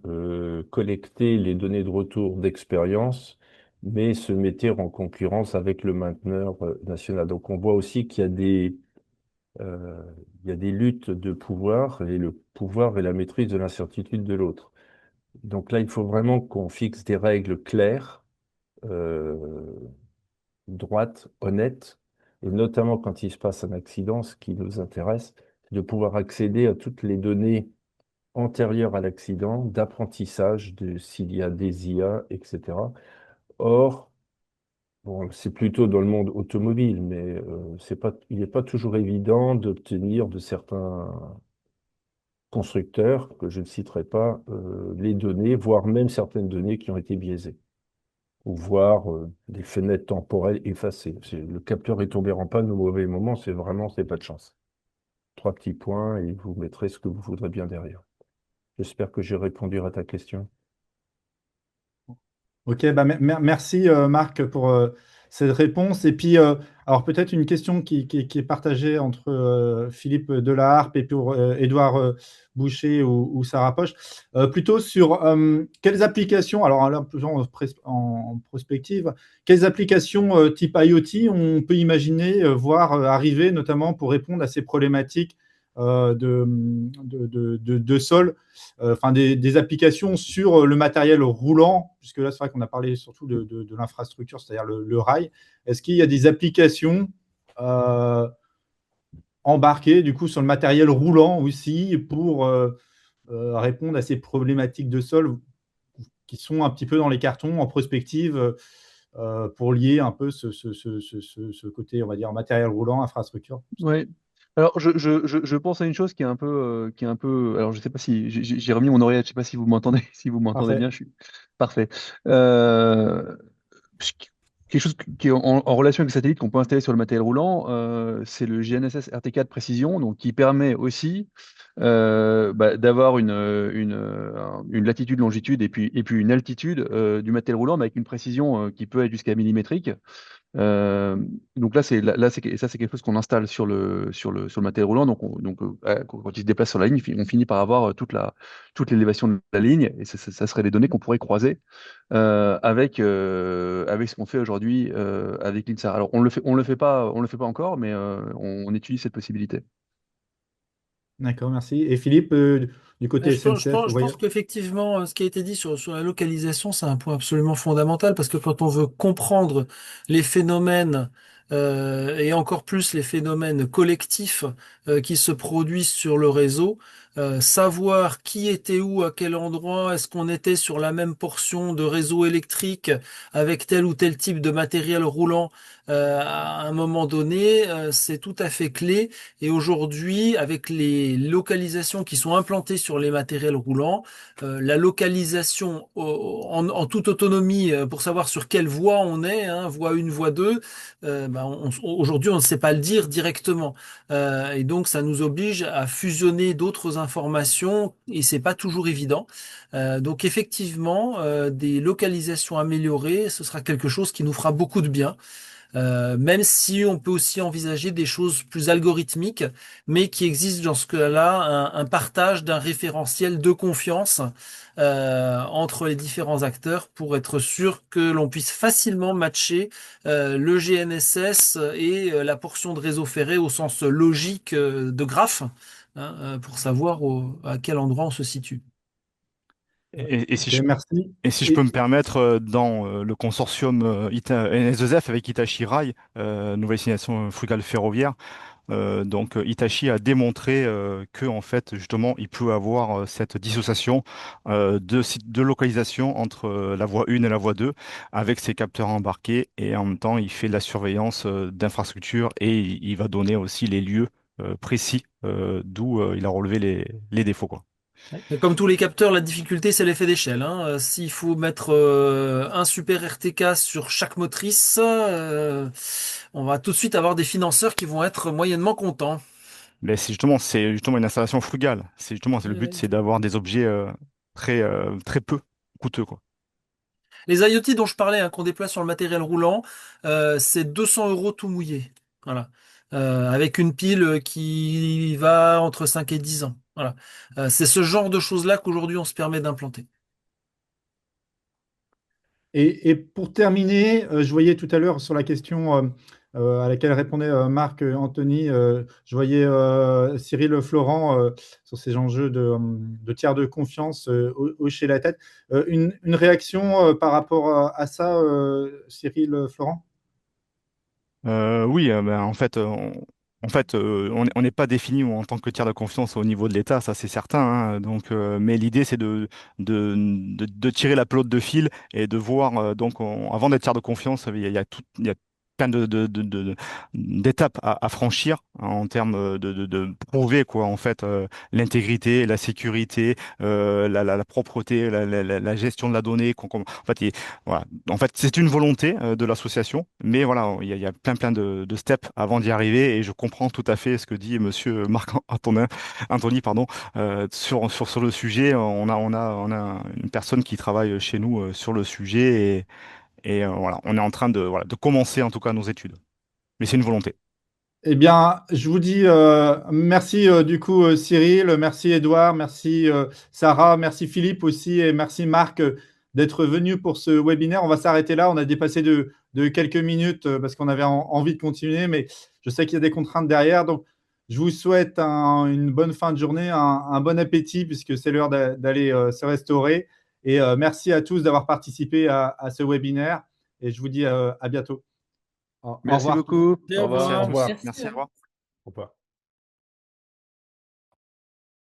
collecter les données de retour d'expérience, mais se mettaient en concurrence avec le mainteneur national. Donc on voit aussi qu'il y a euh, il y a des luttes de pouvoir et le pouvoir et la maîtrise de l'incertitude de l'autre. Donc là, il faut vraiment qu'on fixe des règles claires, euh, droites, honnêtes, et notamment quand il se passe un accident, ce qui nous intéresse, c'est de pouvoir accéder à toutes les données antérieures à l'accident, d'apprentissage, de s'il y a des IA, etc. Or, bon, c'est plutôt dans le monde automobile, mais il n'est pas toujours évident d'obtenir de certains constructeurs, que je ne citerai pas, les données, voire même certaines données qui ont été biaisées, ou voire des fenêtres temporelles effacées. Le capteur est tombé en panne au mauvais moment, c'est pas de chance. Trois petits points et vous mettrez ce que vous voudrez bien derrière. J'espère que j'ai répondu à ta question. Ok, bah, merci Marc pour cette réponse. Et puis, alors peut-être une question qui est partagée entre Philippe Delaharpe et pour Édouard Boucher ou Sarah Poche, plutôt sur quelles applications, alors là, plus en prospective, quelles applications type IoT on peut imaginer voir arriver, notamment pour répondre à ces problématiques de sol, enfin des applications sur le matériel roulant, puisque là, c'est vrai qu'on a parlé surtout de l'infrastructure, c'est-à-dire le rail. Est-ce qu'il y a des applications embarquées, du coup, sur le matériel roulant aussi pour répondre à ces problématiques de sol qui sont un petit peu dans les cartons en prospective pour lier un peu ce côté, on va dire, matériel roulant, infrastructure? Ouais. Alors, je pense à une chose qui est un peu. Alors, je sais pas si j'ai remis mon oreillette. Je sais pas si vous m'entendez, si vous m'entendez Parfait. bien. Je suis parfait. Euh, Quelque chose qui est en relation avec le satellite qu'on peut installer sur le matériel roulant, c'est le GNSS RT4 précision, donc qui permet aussi d'avoir une latitude, longitude et puis une altitude du matériel roulant, mais avec une précision qui peut être jusqu'à millimétrique. Euh, donc et ça c'est quelque chose qu'on installe sur le matériel roulant. Quand il se déplace sur la ligne, on finit par avoir toute l'élévation de la ligne, et ça serait des données qu'on pourrait croiser avec ce qu'on fait aujourd'hui avec l'INSAR. Alors on le fait pas encore, mais on étudie cette possibilité. D'accord, merci. Et Philippe, du côté SNCF, Je voyez. pense qu'effectivement, ce qui a été dit sur la localisation, c'est un point absolument fondamental parce que quand on veut comprendre les phénomènes et encore plus les phénomènes collectifs qui se produisent sur le réseau, savoir qui était où, à quel endroit, est-ce qu'on était sur la même portion de réseau électrique avec tel ou tel type de matériel roulant à un moment donné, c'est tout à fait clé. Et aujourd'hui, avec les localisations qui sont implantées sur les matériels roulants, la localisation en toute autonomie pour savoir sur quelle voie on est, hein, voie 1, voie 2, aujourd'hui on ne sait pas le dire directement. Et donc ça nous oblige à fusionner d'autres informations et c'est pas toujours évident. Donc effectivement, des localisations améliorées, ce sera quelque chose qui nous fera beaucoup de bien. Même si on peut aussi envisager des choses plus algorithmiques, mais qui existe dans ce cas-là un partage d'un référentiel de confiance entre les différents acteurs pour être sûr que l'on puisse facilement matcher le GNSS et la portion de réseau ferré au sens logique de graphe, hein, pour savoir à quel endroit on se situe. Et si Ok, je, merci. et si je peux Et, me permettre, dans le consortium NS2F avec Hitachi Rail, nouvelle destination frugale ferroviaire, Hitachi a démontré que en fait justement il peut avoir cette dissociation de localisation entre la voie 1 et la voie 2 avec ses capteurs embarqués, et en même temps il fait de la surveillance d'infrastructure, et il va donner aussi les lieux précis d'où il a relevé les défauts, quoi. Et comme tous les capteurs, la difficulté, c'est l'effet d'échelle, hein. S'il faut mettre un super RTK sur chaque motrice, on va tout de suite avoir des financeurs qui vont être moyennement contents. Mais c'est justement une installation frugale. C'est le but, Euh, c'est d'avoir des objets très peu coûteux, quoi. Les IoT dont je parlais, hein, qu'on déploie sur le matériel roulant, c'est 200 euros tout mouillé. Voilà. Avec une pile qui va entre 5 et 10 ans. Voilà. C'est ce genre de choses-là qu'aujourd'hui on se permet d'implanter. et pour terminer, je voyais tout à l'heure sur la question à laquelle répondait Marc Anthony, je voyais Cyril Florent sur ces enjeux de tiers de confiance hocher la tête. Une réaction par rapport à ça, Cyril Florent? Oui, on n'est pas défini en tant que tiers de confiance au niveau de l'État, ça c'est certain, hein. Mais l'idée c'est de tirer la pelote de fil et de voir. Avant d'être tiers de confiance, il y a plein d'étapes à franchir en termes de prouver quoi en fait l'intégrité, la sécurité, la propreté, la gestion de la donnée. En fait, voilà. En fait, c'est une volonté de l'association, mais voilà, il y a plein de steps avant d'y arriver, et je comprends tout à fait ce que dit Monsieur Anthony, pardon, sur le sujet. On a une personne qui travaille chez nous sur le sujet, et voilà, on est en train voilà, de commencer en tout cas nos études, mais c'est une volonté. Eh bien, je vous dis merci du coup Cyril, merci Edouard, merci Sarah, merci Philippe aussi et merci Marc d'être venu pour ce webinaire. On va s'arrêter là, on a dépassé de quelques minutes parce qu'on avait envie de continuer, mais je sais qu'il y a des contraintes derrière. Donc, je vous souhaite une bonne fin de journée, un bon appétit puisque c'est l'heure d'aller se restaurer. Et merci à tous d'avoir participé à ce webinaire et je vous dis à bientôt. Au Merci revoir. beaucoup. Et Au au Merci à revoir. revoir. tous. Au revoir. Merci, au revoir. Faut pas.